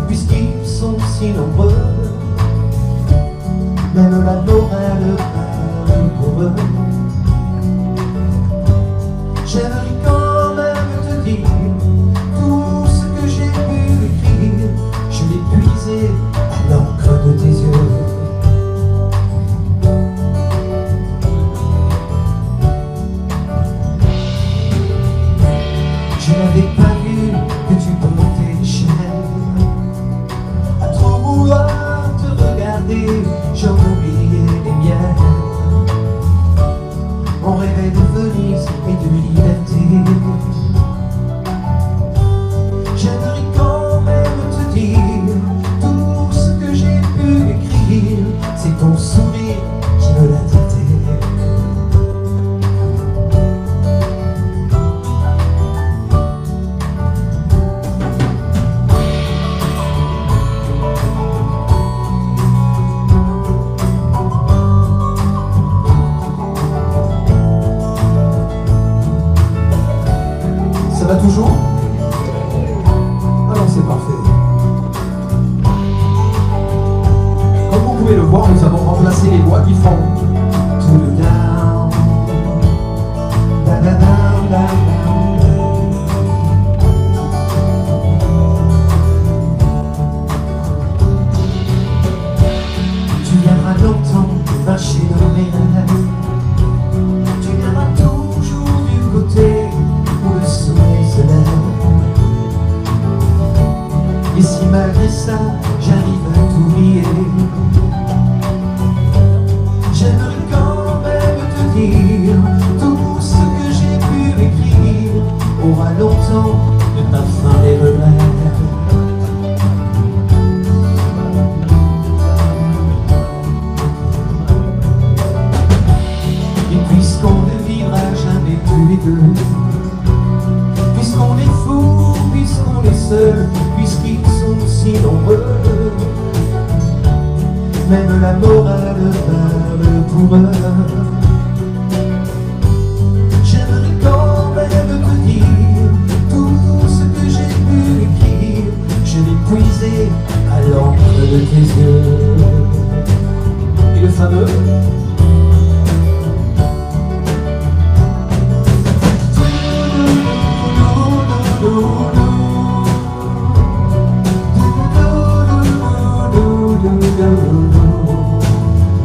Puisqu'ils sont si nombreux, même la mort a le cœur pour eux. J'aimerais quand même te dire tout voir, nous avons remplacé les voix qui font tout le down. Da da da da. Tu viendras longtemps marcher dans mes rêves. Tu viendras toujours du côté où le soleil se lève. Et si malgré ça, j'arrive à t'oublier, j'aimerais quand même te dire tout ce que j'ai pu écrire aura longtemps le parfum des regrets. Et puisqu'on ne vivra jamais tous les deux, puisqu'on est fous, puisqu'on est seuls, puisqu'ils sont si nombreux, même la morale parle pour eux. J'aimerais quand même te dire tout ce que j'ai pu écrire, je l'ai puisé à l'encre de tes yeux. Et le fameux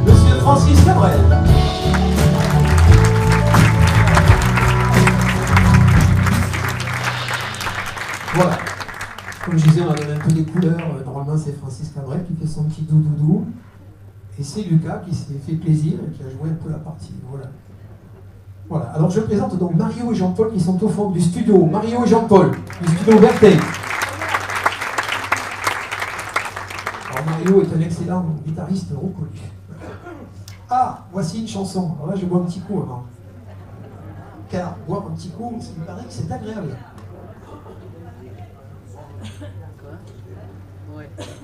Monsieur Francis Cabrel. voilà. Comme je disais, on a donné un peu des couleurs. Normalement, c'est Francis Cabrel qui fait son petit doudou. Et c'est Lucas qui s'est fait plaisir et qui a joué un peu la partie. Voilà. Voilà. Alors, je présente donc Mario et Jean-Paul qui sont au fond du studio. Mario et Jean-Paul, du studio Verté. Alors, Mario est un excellent guitariste reconnu. Ah, voici une chanson. Alors là, je bois un petit coup avant. Car boire un petit coup, il me paraît que c'est agréable.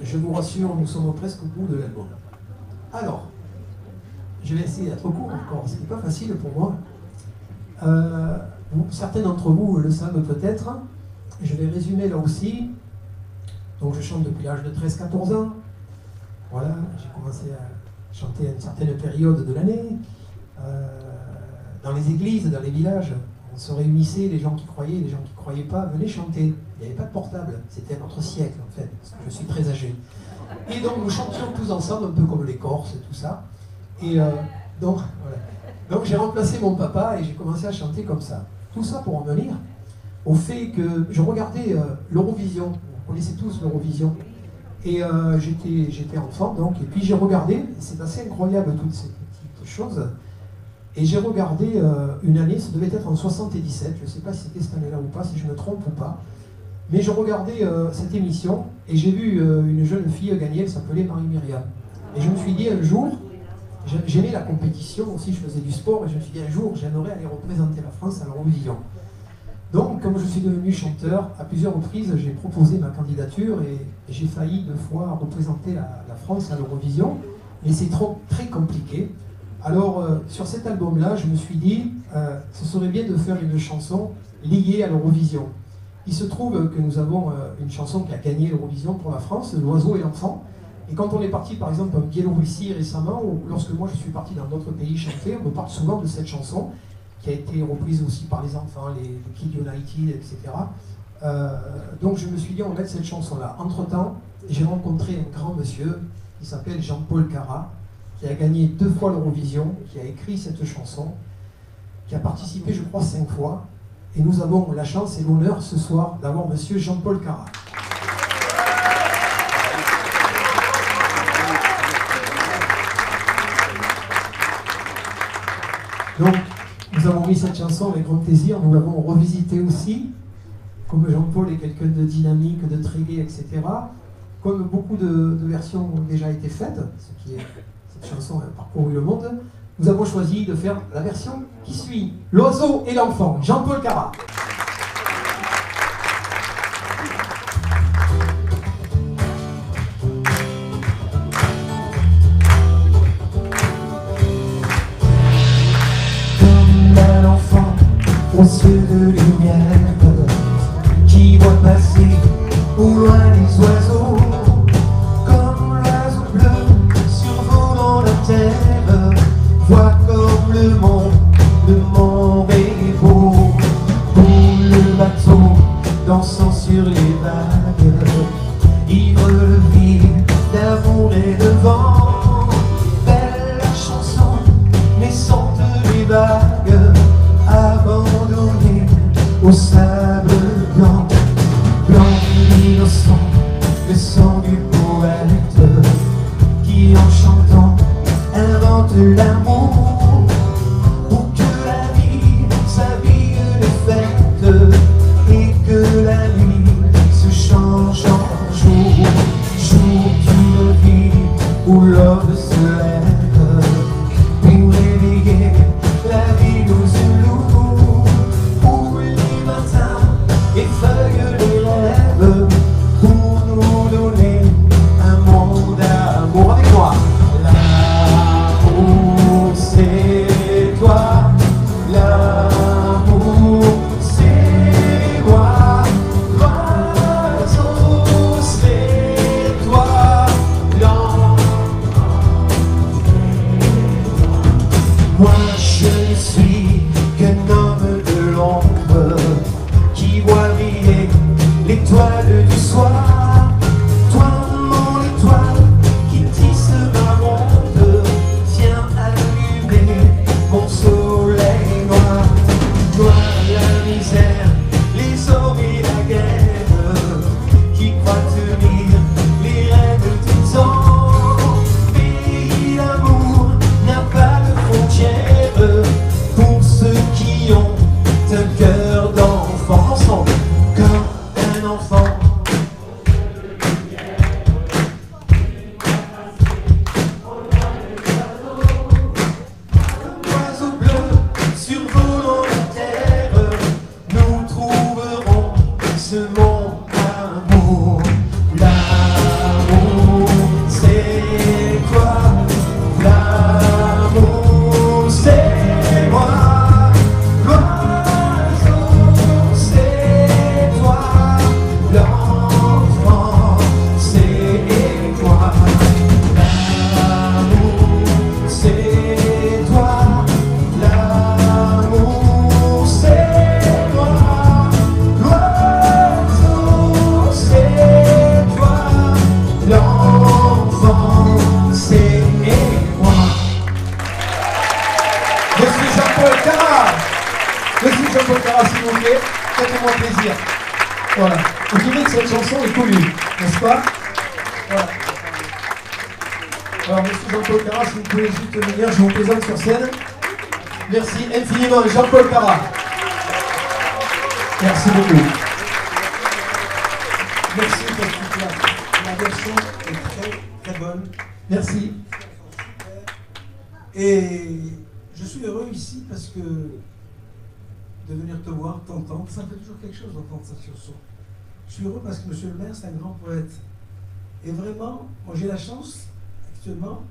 Je vous rassure, nous sommes presque au bout de l'album. Alors, je vais essayer d'être court encore, ce qui n'est pas facile pour moi. Certains d'entre vous le savent peut-être. Je vais résumer là aussi. Donc je chante depuis l'âge de 13-14 ans. Voilà, j'ai commencé à chanter à une certaine période de l'année. Dans les églises, dans les villages, on se réunissait, les gens qui croyaient, les gens qui ne croyaient pas, venaient chanter. Il n'y avait pas de portable, c'était un autre siècle en fait, parce que je suis très âgé. Et donc nous chantions tous ensemble, un peu comme les Corses et tout ça. Et donc, voilà. Donc j'ai remplacé mon papa et j'ai commencé à chanter comme ça. Tout ça pour en venir au fait que je regardais l'Eurovision. Vous connaissez tous l'Eurovision. Et j'étais enfant donc, et puis j'ai regardé, c'est assez incroyable toutes ces petites choses. Et j'ai regardé une année, ça devait être en 77, je ne sais pas si c'était cette année-là ou pas, si je me trompe ou pas. Mais je regardais cette émission et j'ai vu une jeune fille gagner, elle s'appelait Marie-Myriam. Et je me suis dit un jour, j'aimais la compétition aussi, je faisais du sport, et je me suis dit un jour, j'aimerais aller représenter la France à l'Eurovision. Donc, comme je suis devenu chanteur, à plusieurs reprises, j'ai proposé ma candidature et j'ai failli 2 fois représenter la France à l'Eurovision. Mais c'est très compliqué. Alors, sur cet album-là, je me suis dit, ce serait bien de faire une chanson liée à l'Eurovision. Il se trouve que nous avons une chanson qui a gagné l'Eurovision pour la France, L'Oiseau et l'Enfant. Et quand on est parti, par exemple, en Biélorussie récemment, ou lorsque moi je suis parti dans d'autres pays chanter, on me parle souvent de cette chanson, qui a été reprise aussi par les enfants, les Kids United, etc. Donc je me suis dit, on va mettre cette chanson-là. Entre-temps, j'ai rencontré un grand monsieur, qui s'appelle Jean-Paul Cara, qui a gagné 2 fois l'Eurovision, qui a écrit cette chanson, qui a participé, je crois, 5 fois. Et nous avons la chance et l'honneur ce soir d'avoir monsieur Jean-Paul Cara. Donc, nous avons mis cette chanson avec grand plaisir, nous l'avons revisitée aussi, comme Jean-Paul est quelqu'un de dynamique, de très gai, etc. Comme beaucoup de versions ont déjà été faites, cette chanson a parcouru le monde, nous avons choisi de faire la version qui suit, L'Oiseau et l'Enfant, Jean-Paul Cara. Aux yeux de lumière qui voit passer au loin les oiseaux, comme l'oiseau bleu survolant le son du poète qui en chantant invente l'amour pour que la vie s'habille de fête et que la nuit se change en jour, jour d'une vie où l'homme se lève pour réveiller la vie aux loups, où les matins effeuillent les rêves pour nous donner un monde d'amour. Avec moi, l'amour c'est toi, l'amour c'est moi, l'oiseau c'est toi, moi je ne suis qu'un homme de l'ombre qui voit briller l'étoile du soir. Toi mon étoile qui tisse ma ronde, viens allumer mon soleil noir. Toi la misère, les hommes et la guerre qui croient tenir les rêves du temps. Pays d'amour n'a pas de frontières pour ceux qui ont un cœur d'enfant. Ensemble, comme un enfant. Oiseau bleu survolant la terre, nous trouverons ce monde d'amour. L'amour c'est toi, l'amour c'est moi, l'oiseau c'est toi, l'enfant c'est toi. L'amour c'est toi, l'amour c'est moi, l'oiseau c'est toi, l'enfant c'est moi. Monsieur Jean-Paul Cara. Monsieur Jean-Paul Cara, s'il vous plaît, faites-moi plaisir. Voilà. Je dirais que cette chanson est connue, n'est-ce pas? Voilà. Alors, monsieur Jean-Paul Cara, si vous pouvez juste venir, je vous présente sur scène. Merci infiniment, Jean-Paul Cara. Merci beaucoup. Merci parce que la version est très très bonne. Merci. Et je suis heureux ici parce que de venir te voir, t'entendre, ça me fait toujours quelque chose d'entendre cette chanson. Je suis heureux parce que monsieur le maire, c'est un grand poète. Et vraiment, moi j'ai la chance actuellement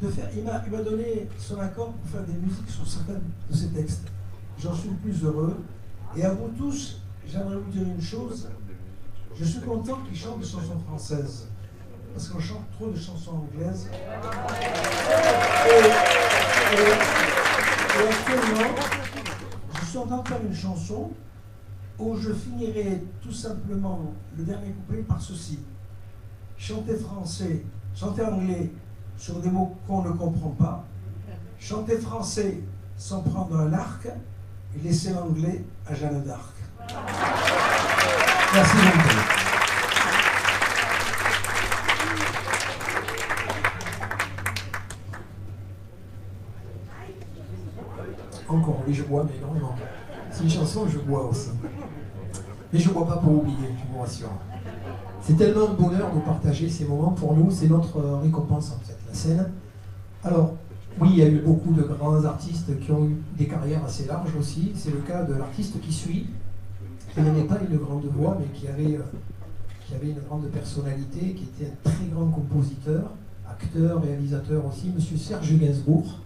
de faire. Il m'a donné son accord pour faire des musiques sur certains de ses textes. J'en suis le plus heureux. Et à vous tous, j'aimerais vous dire une chose. Je suis content qu'il chante des chansons françaises. Parce qu'on chante trop de chansons anglaises. Et actuellement, je suis en train de faire une chanson où je finirai tout simplement le dernier couplet par ceci. Chanter français, chanter anglais sur des mots qu'on ne comprend pas. Chanter français sans prendre un arc et laisser l'anglais à Jeanne d'Arc. Merci beaucoup. Encore, oui, je bois, mais énormément. C'est une chanson, je bois aussi. Mais je ne bois pas pour oublier, je vous rassure. C'est tellement un bonheur de partager ces moments pour nous, c'est notre récompense en fait, la scène. Alors, oui, il y a eu beaucoup de grands artistes qui ont eu des carrières assez larges aussi. C'est le cas de l'artiste qui suit, qui n'avait pas une grande voix, mais qui avait une grande personnalité, qui était un très grand compositeur, acteur, réalisateur aussi, monsieur Serge Gainsbourg.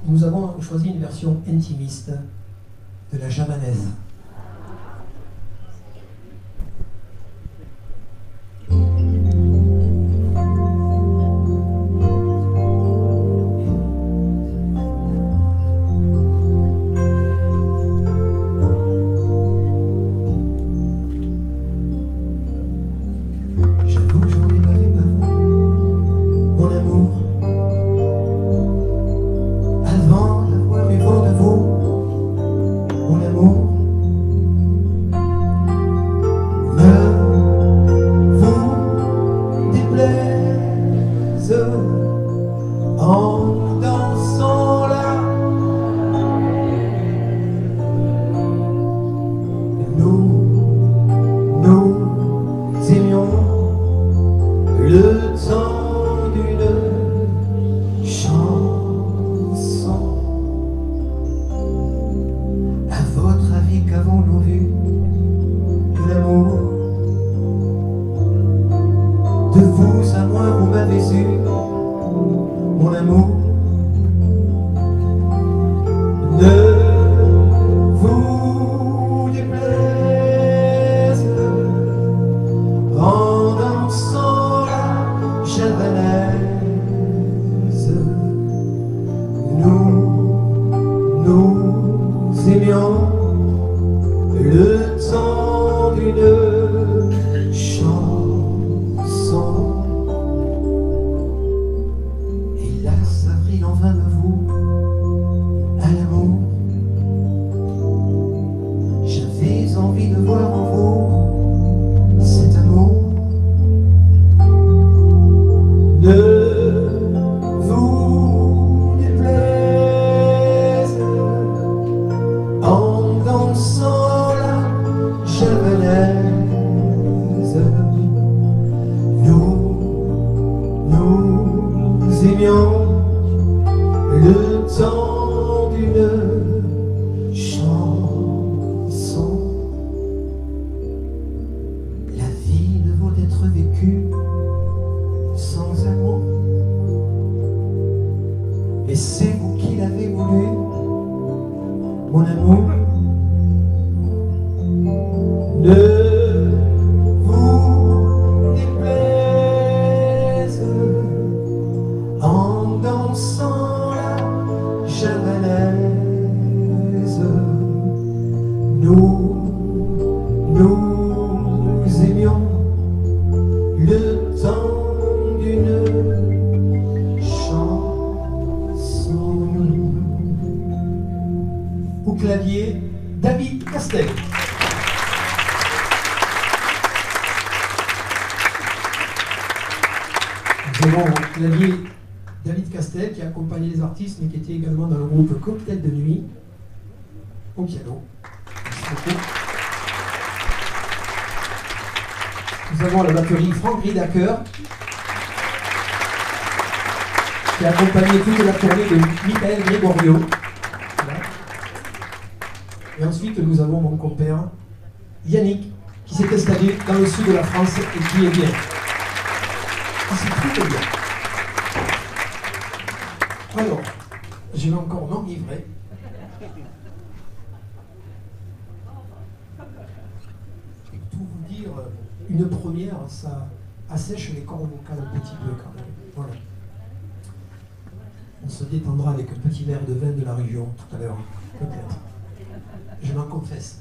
Nous avons choisi une version intimiste de la javanaise. autre vécu sans amour. Et c'est vous qui l'avez voulu, mon amour. Ne vous déplaise en dansant la javanaise. Nous aimions le temps d'une chanson. Au clavier, David Castel. Nous avons au clavier David Castel qui a accompagné les artistes mais qui était également dans le groupe Cocktail de nuit. Au piano. Merci beaucoup. Nous avons à la batterie Franck Ridacker qui a accompagné toute la tournée de Michael Gregorio. Voilà. Et ensuite nous avons mon compère Yannick qui s'est installé dans le sud de la France et qui est bien. Qui s'est plutôt bien. Alors, je vais encore m'enivrer. Tout vous dire, une première, ça assèche les cordes vocales un petit peu quand même. Voilà. On se détendra avec un petit verre de vin de la région tout à l'heure, peut-être. Je m'en confesse.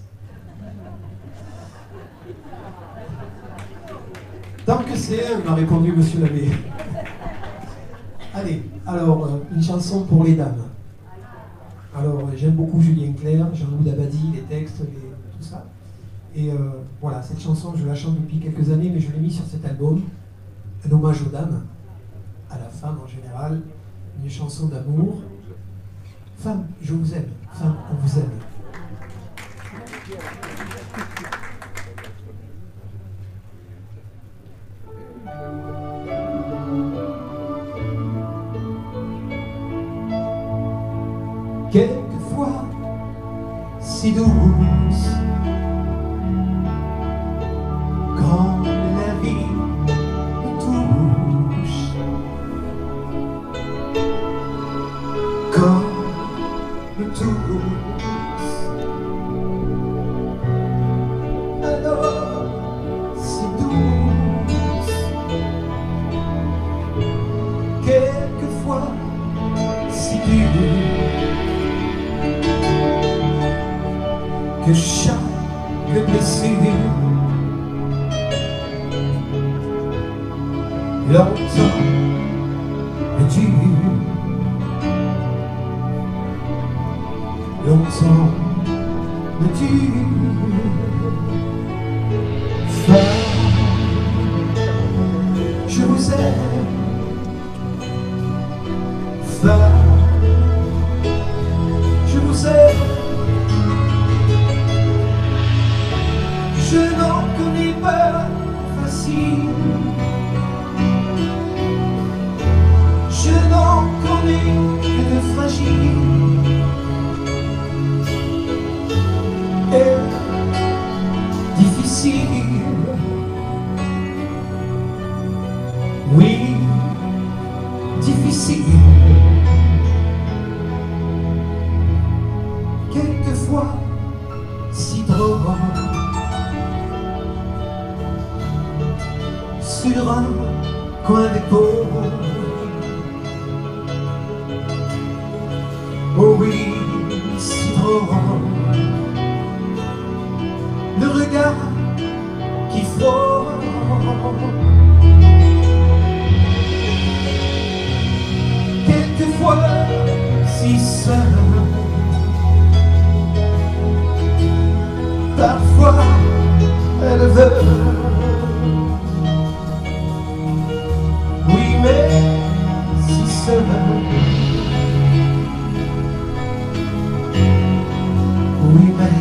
Tant que c'est un, m'a répondu monsieur l'abbé. Allez, alors, une chanson pour les dames. Alors, j'aime beaucoup Julien Clerc, Jean-Loup Dabadi, les textes, tout ça. Et voilà, cette chanson, je la chante depuis quelques années, mais je l'ai mise sur cet album. Un hommage aux dames, à la femme en général, une chanson d'amour. Femme, je vous aime. Femme, on vous aime. Quelquefois si douce, quand la vie me touche, comme tous, alors si douce, quelquefois si dure, que chaque blessure longtemps et dure, longtemps et dure. Femme, je vous aime. Femme, je vous aime. Je n'en connais pas facile, je n'en connais que de fragile et difficile. Oui, difficile. Quelquefois si drôle. Sur un coin d'épaule, oh oui, si drôle, le regard qui frôle, quelquefois si seul, parfois elle veut. Mais si seul, oui mais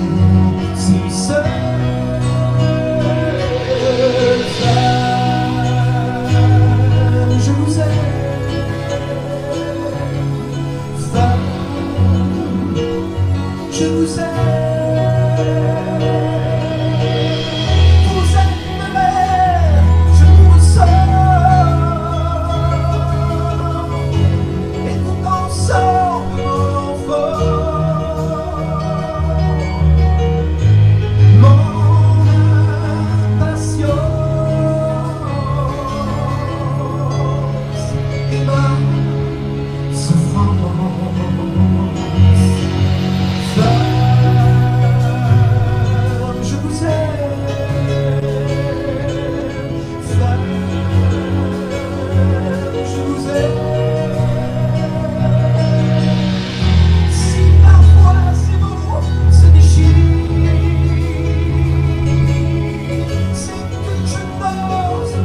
si seul, femme, je vous aime. Femme, je vous aime. Vous aime.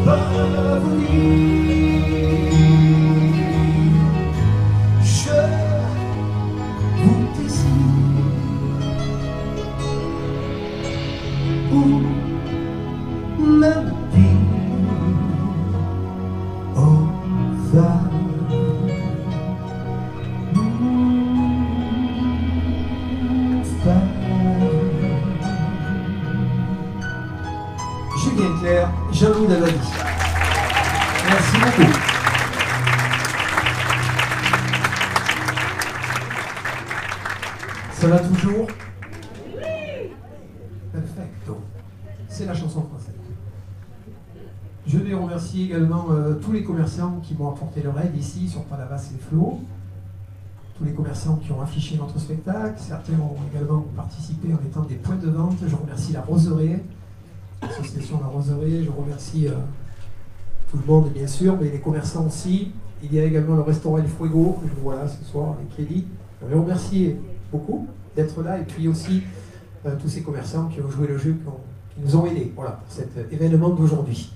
pas vous dire. Je vous désire. Ou même pire, oh va. Julien Clerc, Jean-Louis Davadi. Merci beaucoup. Ça va toujours? Perfecto. C'est la chanson française. Je vais remercier également tous les commerçants qui m'ont apporté leur aide ici sur Palavas et Flots. Tous les commerçants qui ont affiché notre spectacle. Certains ont également participé en étant des points de vente. Je remercie la Roseraie, l'association La Roseraie. Je remercie tout le monde, bien sûr, mais les commerçants aussi. Il y a également le restaurant El Fuego, que je vois là ce soir avec Kelly. Je vais remercier beaucoup d'être là. Et puis aussi tous ces commerçants qui ont joué le jeu, qui nous ont aidés pour cet événement d'aujourd'hui.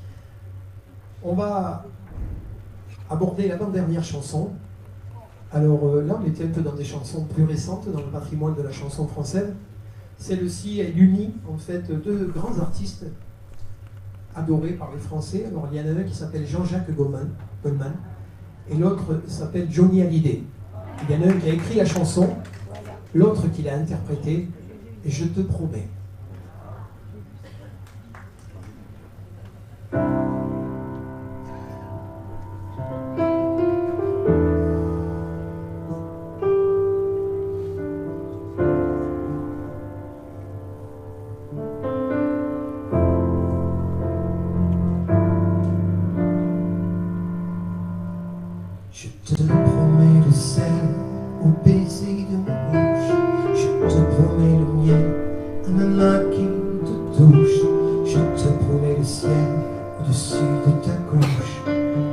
On va aborder l'avant-dernière chanson. Alors là, on était un peu dans des chansons plus récentes, dans le patrimoine de la chanson française. Celle-ci, elle unit en fait deux grands artistes adorés par les Français. Alors il y en a un qui s'appelle Jean-Jacques Goldman et l'autre s'appelle Johnny Hallyday. Il y en a un qui a écrit la chanson, l'autre qui l'a interprétée, et je te promets. Je te promets le sel au baiser de ma bouche. Je te promets le miel à ma main qui te touche. Je te promets le ciel au-dessus de ta couche.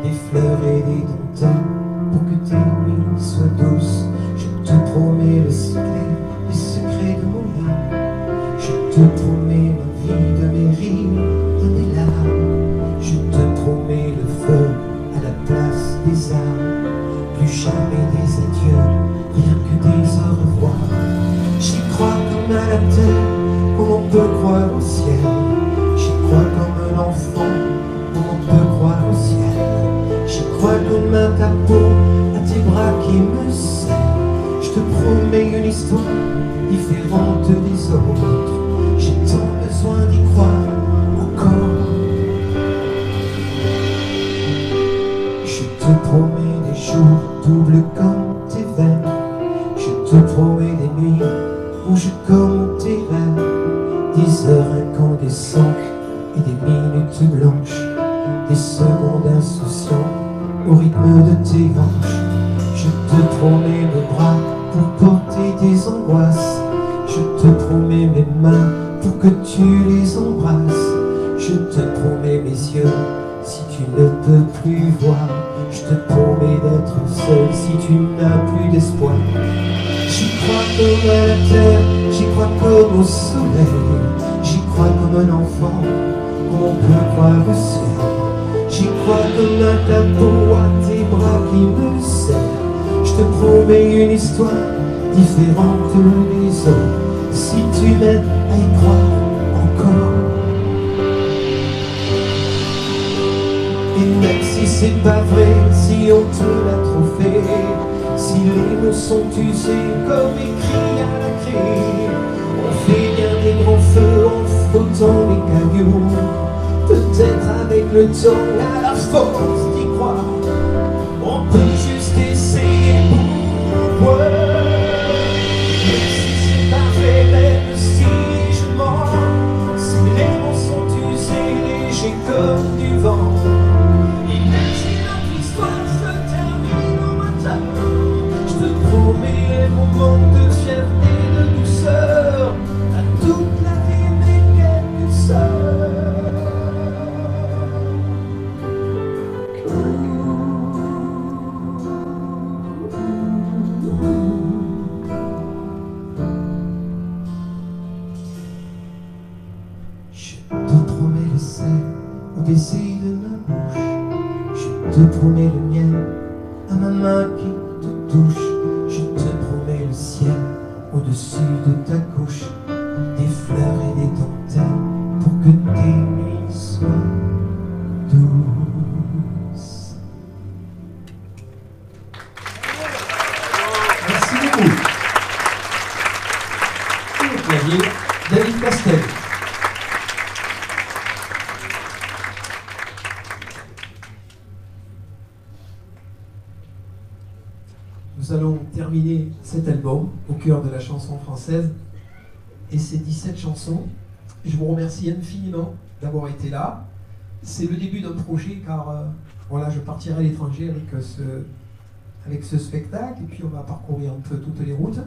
Des fleurs et des dentelles pour que tes nuits soient douces. Je te promets le secret, les secrets de mon âme. Je te promets ma vie, de mes rires, de mes larmes. Je te promets le feu à la place des armes. Plus jamais des adieux, rien que des au revoir. J'y crois comme à la terre, comme on peut croire au ciel. J'y crois comme un enfant, comme on peut croire au ciel. J'y crois comme à ta peau, à tes bras qui me serrent. Je te promets une histoire différente des autres. J'ai tant besoin d'y croire encore. Je te promets des jours doubles comme tes veines. Je te promets des nuits rouges comme tes rêves. Des heures incandescentes et des minutes blanches. Des secondes insouciantes au rythme de tes hanches. Je te promets mes bras pour porter tes angoisses. Je te promets mes mains pour que tu les embrasses. Je te promets mes yeux si tu ne peux plus voir. Je te promets d'être seul si tu n'as plus d'espoir. J'y crois comme à la terre, j'y crois comme au soleil. J'y crois comme un enfant, comme on peut croire au ciel. J'y crois comme à ta peau, à tes bras qui me serrent. Je te promets une histoire différente des autres. Si tu m'aides à y croire encore. Et même si c'est pas vrai, si on te l'a trop fait, si les mots sont usés comme écrits à la craie, on fait bien des grands feux en frottant les cailloux. Peut-être avec le temps, à la force d'y croire, on peut juste essayer pour voir. Même si c'est pas vrai, même si je mens, si les mots sont usés, légers comme du vent. Les moments de fierté et de douceur, à toute la vie mes quelques sœurs. Je te promets le sel au baiser de ma te promets le miel à ma main qui te touche. Je te promets le ciel au-dessus de ta couche, des fleurs et des dentelles pour que tes nuits soient douces. Merci beaucoup. Et au clavier, David Castel. Nous allons terminer cet album au cœur de la chanson française et ces 17 chansons. Je vous remercie infiniment d'avoir été là. C'est le début d'un projet car voilà, je partirai à l'étranger avec ce spectacle et puis on va parcourir un peu toutes les routes.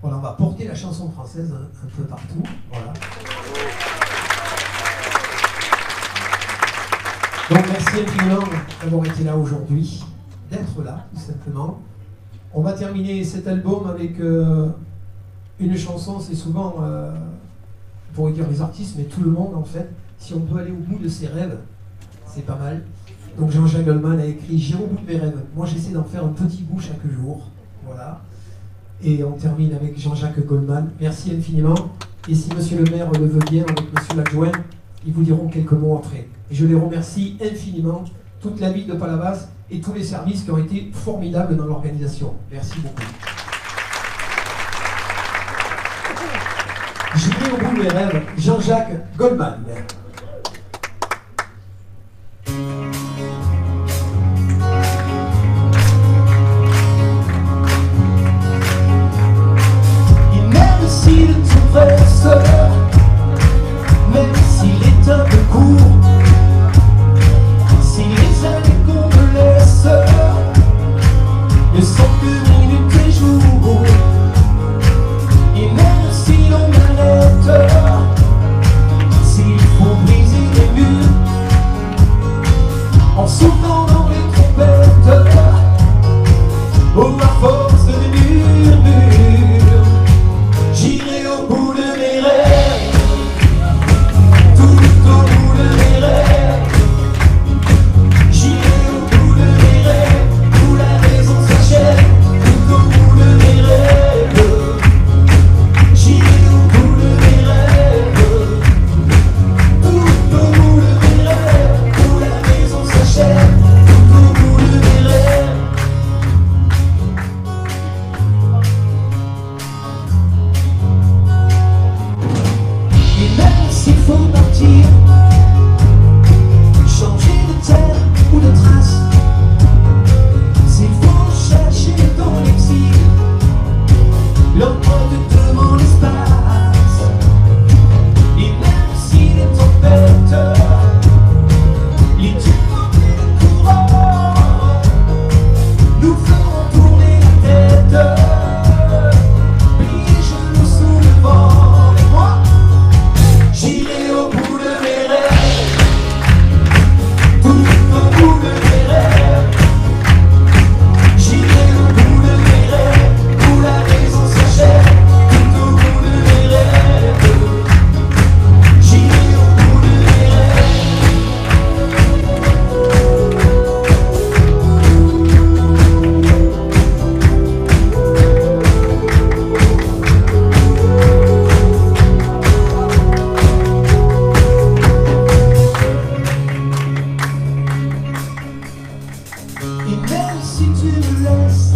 Voilà, on va porter la chanson française un peu partout. Voilà. Donc merci infiniment d'avoir été là aujourd'hui, d'être là tout simplement. On va terminer cet album avec une chanson, c'est souvent, on pourrait dire les artistes, mais tout le monde en fait. Si on peut aller au bout de ses rêves, c'est pas mal. Donc Jean-Jacques Goldman a écrit « J'irai au bout de mes rêves ». Moi j'essaie d'en faire un petit bout chaque jour. Voilà. Et on termine avec Jean-Jacques Goldman. Merci infiniment. Et si monsieur le maire le veut bien, avec monsieur l'adjoint, ils vous diront quelques mots après. Et je les remercie infiniment, toute la ville de Palavas et tous les services qui ont été formidables dans l'organisation. Merci beaucoup. J'irai au bout de mes rêves, Jean-Jacques Goldman. Et même si le temps presse, même s'il est un peu court, si les années qu'on me laisse ne sont que minutes et jours, et même si l'on m'arrête, s'il faut briser les murs en soufflant dans les trompettes, oh à force de murmures, j'irai au bout de mes rêves, tout au bout de mes rêves. J'irai au bout de mes rêves, où la raison s'achève, tout au bout de mes rêves. J'irai au bout de mes rêves, tout au bout de mes rêves, où la raison s'achève, tout au bout de mes rêves. Et même s'il faut partir, changer de terre ou de trace, s'il faut chercher dans l'exil l'empreinte devant l'espace, et même si les tempêtes, les tumultes et le courant nous feront tourner la tête, plier genoux sous le vent, et moi j'irai au bout de mes rêves, tout au bout de mes rêves. J'irai au bout de mes rêves, où la raison s'achève, tout au bout de mes rêves. J'irai au bout de mes rêves. Et même si tu me laisses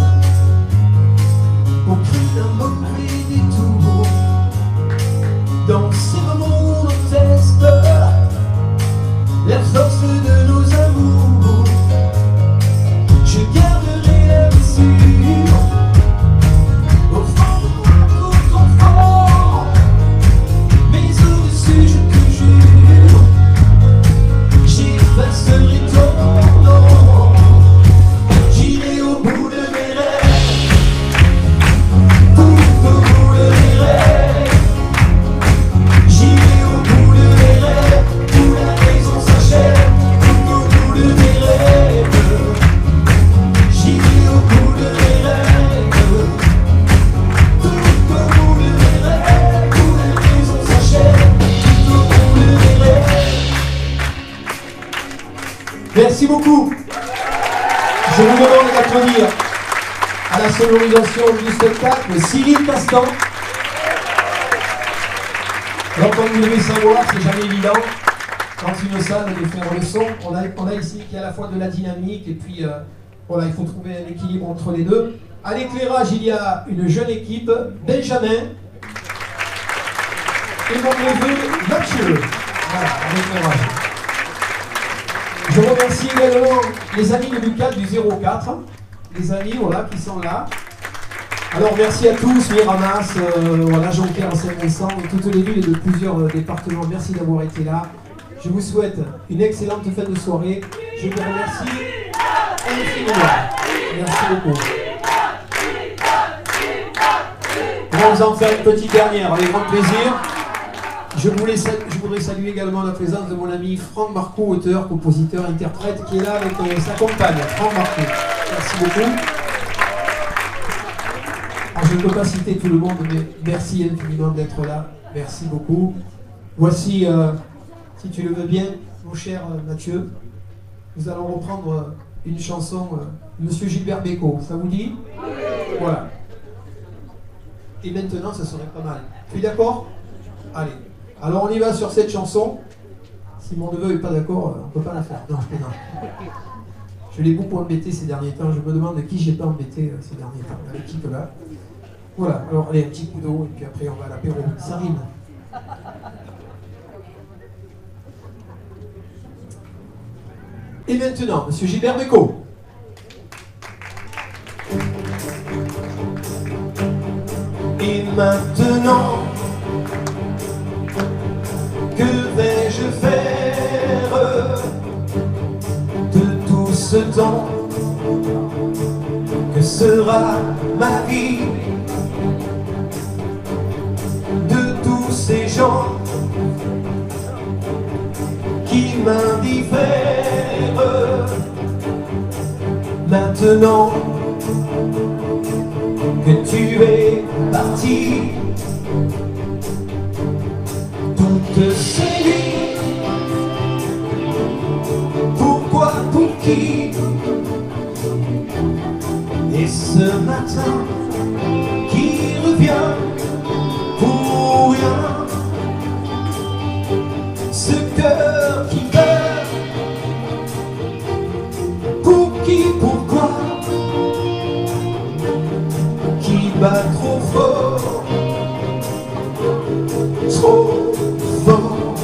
au prix d'un mauvais détour, dans ces moments où on teste la force de nos amours, je garderai la blessure au fond de moi tout enfant, mais au-dessus je te jure, j'effacerai ton nom. J'irai au bout de mes rêves, tout au bout de mes rêves. J'irai au bout de mes rêves, où la raison s'achève, tout au bout de mes rêves. J'irai au bout de mes rêves, tout au bout de mes rêves, où la raison s'achève, tout au bout de mes rêves. Merci beaucoup. Je vous demande d'applaudir à la sonorisation du spectacle Cyril Castan. Alors comme vous devez savoir, c'est jamais évident dans une salle de faire le son. On a ici qui a à la fois de la dynamique et puis voilà, il faut trouver un équilibre entre les deux. À l'éclairage, il y a une jeune équipe, Benjamin et mon neveu Mathieu. Voilà, à l'éclairage. Je remercie également les amis de Lucas du 04, les amis voilà, qui sont là. Alors merci à tous, Miramas, voilà, Jonquière, Saint-Vincent, et toutes les villes de plusieurs départements, merci d'avoir été là. Je vous souhaite une excellente fin de soirée. Je vous remercie infiniment. Merci beaucoup. On va vous en faire une petite dernière, avec grand plaisir. Je voudrais saluer également la présence de mon ami Franck Marco, auteur, compositeur, interprète, qui est là avec sa compagne, Franck Marco. Merci beaucoup. Alors, je ne peux pas citer tout le monde, mais merci infiniment d'être là. Merci beaucoup. Voici, si tu le veux bien, mon cher Mathieu, nous allons reprendre une chanson de Monsieur Gilbert Bécaud. Ça vous dit? Voilà. Et maintenant, ça serait pas mal. Tu es d'accord? Allez. Alors on y va sur cette chanson. Si mon neveu n'est pas d'accord, on ne peut pas la faire. Non, je plaisante. Je l'ai beaucoup embêté ces derniers temps. Je me demande qui j'ai pas embêté ces derniers temps. L'équipe là. Voilà, alors allez, un petit coup d'eau et puis après on va à l'apéro. Ça rime. Et maintenant, Monsieur Gilbert Bécaud. Et maintenant, que vais-je faire de tout ce temps? Que sera ma vie de tous ces gens qui m'indiffèrent? Maintenant que tu es parti, toutes ces nuits, pourquoi, pour qui? Et ce matin qui revient pour rien, ce cœur qui pleure, pour qui, pourquoi? Qui bat trop fort, trop fort.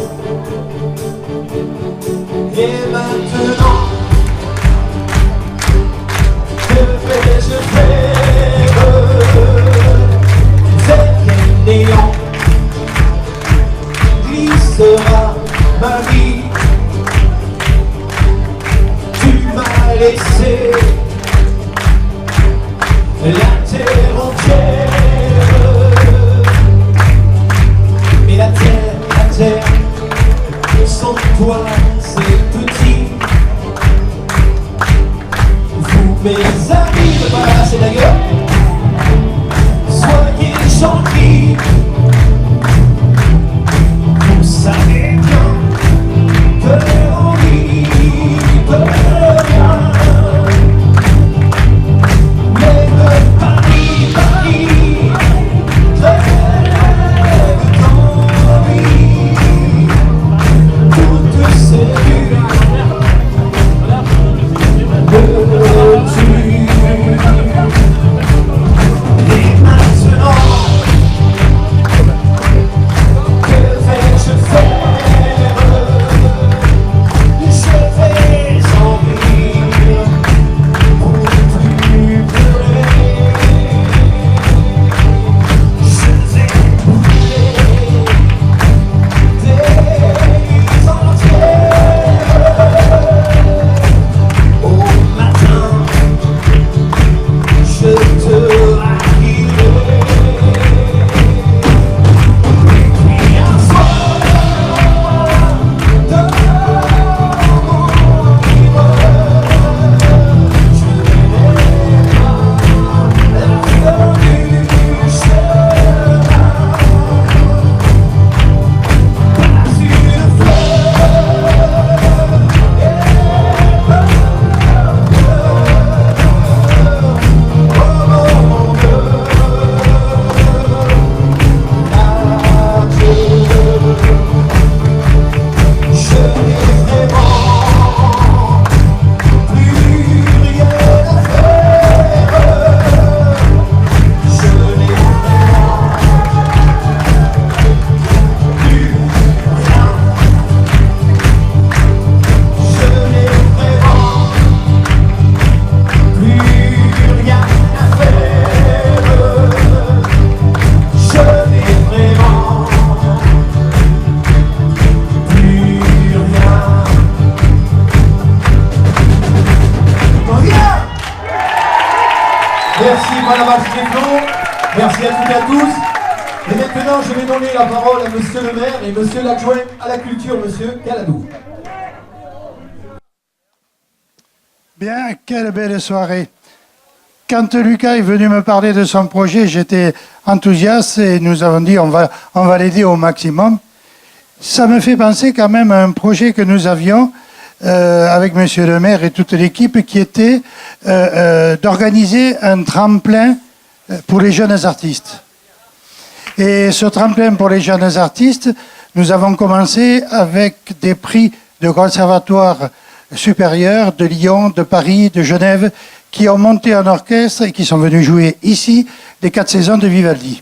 Et maintenant, que vais-je faire? Tel néant glissera ma vie. Tu m'as laissé la terre entière, mais la terre, sans toi c'est petit. Vous mes amis, ne pas lasser la gueule, soyez gentils. Vous savez bien que l'envie peut rien. Mais le Paris, rêve d'envie. Toutes ces nuits me tuent. Palavas-les-Flots. Merci à toutes et à tous. Et maintenant, je vais donner la parole à monsieur le maire et monsieur l'adjoint à la culture, monsieur Caladou. Bien, quelle belle soirée. Quand Lucas est venu me parler de son projet, j'étais enthousiaste et nous avons dit on va l'aider au maximum. Ça me fait penser quand même à un projet que nous avions avec monsieur le maire et toute l'équipe qui était d'organiser un tremplin pour les jeunes artistes. Et ce tremplin pour les jeunes artistes, nous avons commencé avec des prix de conservatoires supérieurs de Lyon, de Paris, de Genève, qui ont monté un orchestre et qui sont venus jouer ici les 4 saisons de Vivaldi.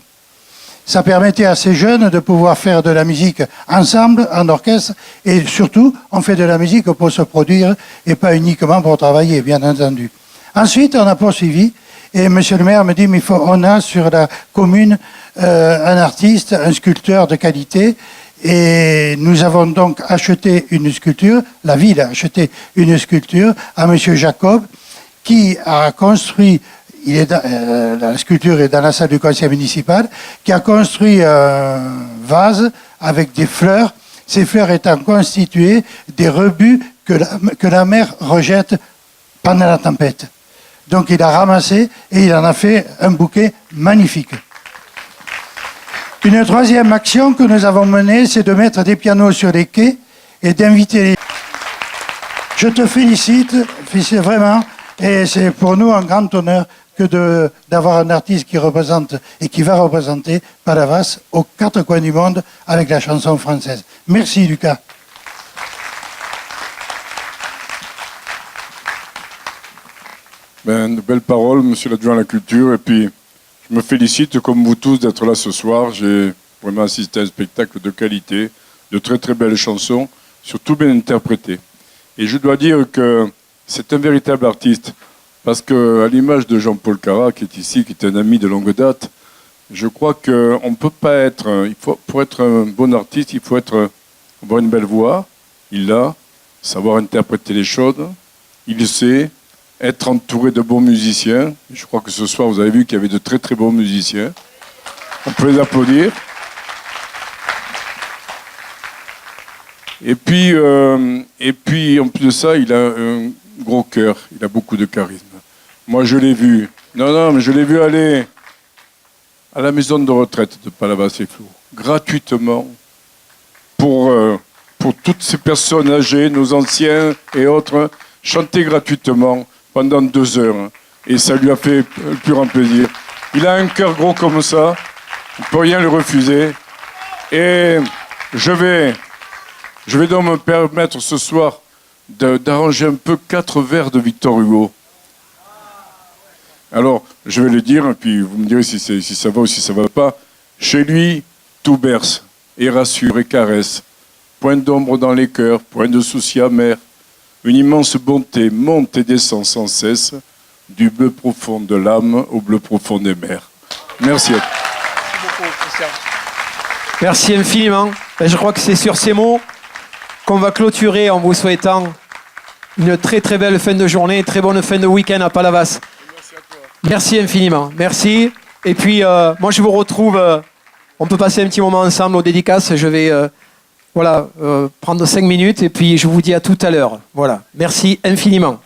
Ça permettait à ces jeunes de pouvoir faire de la musique ensemble, en orchestre, et surtout, on fait de la musique pour se produire et pas uniquement pour travailler, bien entendu. Ensuite, on a poursuivi, et monsieur le maire me dit, mais on a sur la commune un artiste, un sculpteur de qualité, et nous avons donc acheté une sculpture, la ville a acheté une sculpture à monsieur Jacob, qui a construit, la sculpture est dans la salle du conseil municipal, qui a construit un vase avec des fleurs, ces fleurs étant constituées des rebuts que la mer rejette pendant la tempête. Donc il a ramassé et il en a fait un bouquet magnifique. Une troisième action que nous avons menée, c'est de mettre des pianos sur les quais et d'inviter les... Je te félicite vraiment, et c'est pour nous un grand honneur que d'avoir un artiste qui représente et qui va représenter Palavas aux 4 coins du monde avec la chanson française. Merci Lucas. De belles paroles, monsieur l'adjoint à la culture, et puis je me félicite, comme vous tous, d'être là ce soir. J'ai vraiment assisté à un spectacle de qualité, de très très belles chansons, surtout bien interprétées. Et je dois dire que c'est un véritable artiste, parce qu'à l'image de Jean-Paul Cara, qui est ici, qui est un ami de longue date, je crois qu'on ne peut pas être... pour être un bon artiste, il faut avoir une belle voix, il l'a, savoir interpréter les choses, il le sait, être entouré de bons musiciens. Je crois que ce soir, vous avez vu qu'il y avait de très très bons musiciens. On peut les applaudir. Et puis, en plus de ça, il a un gros cœur. Il a beaucoup de charisme. Moi, je l'ai vu. Mais je l'ai vu aller à la maison de retraite de Palavas-les-Flots, gratuitement, pour toutes ces personnes âgées, nos anciens et autres, chanter gratuitement pendant 2 heures. Et ça lui a fait le plus grand plaisir. Il a un cœur gros comme ça. On ne peut rien lui refuser. Et je vais donc me permettre ce soir d'arranger un peu 4 vers de Victor Hugo. Alors, je vais le dire, et puis vous me direz si ça va ou si ça ne va pas. Chez lui, tout berce, et rassure, et caresse. Point d'ombre dans les cœurs, point de souci amer. Une immense bonté monte et descend sans cesse, du bleu profond de l'âme au bleu profond des mers. Merci à tous. Merci beaucoup, Christian. Merci infiniment. Et je crois que c'est sur ces mots qu'on va clôturer en vous souhaitant une très très belle fin de journée, très bonne fin de week-end à Palavas. Merci à toi. Merci infiniment. Merci. Et puis, moi je vous retrouve, on peut passer un petit moment ensemble aux dédicaces. Je vais... prendre 5 minutes et puis je vous dis à tout à l'heure. Voilà. Merci infiniment.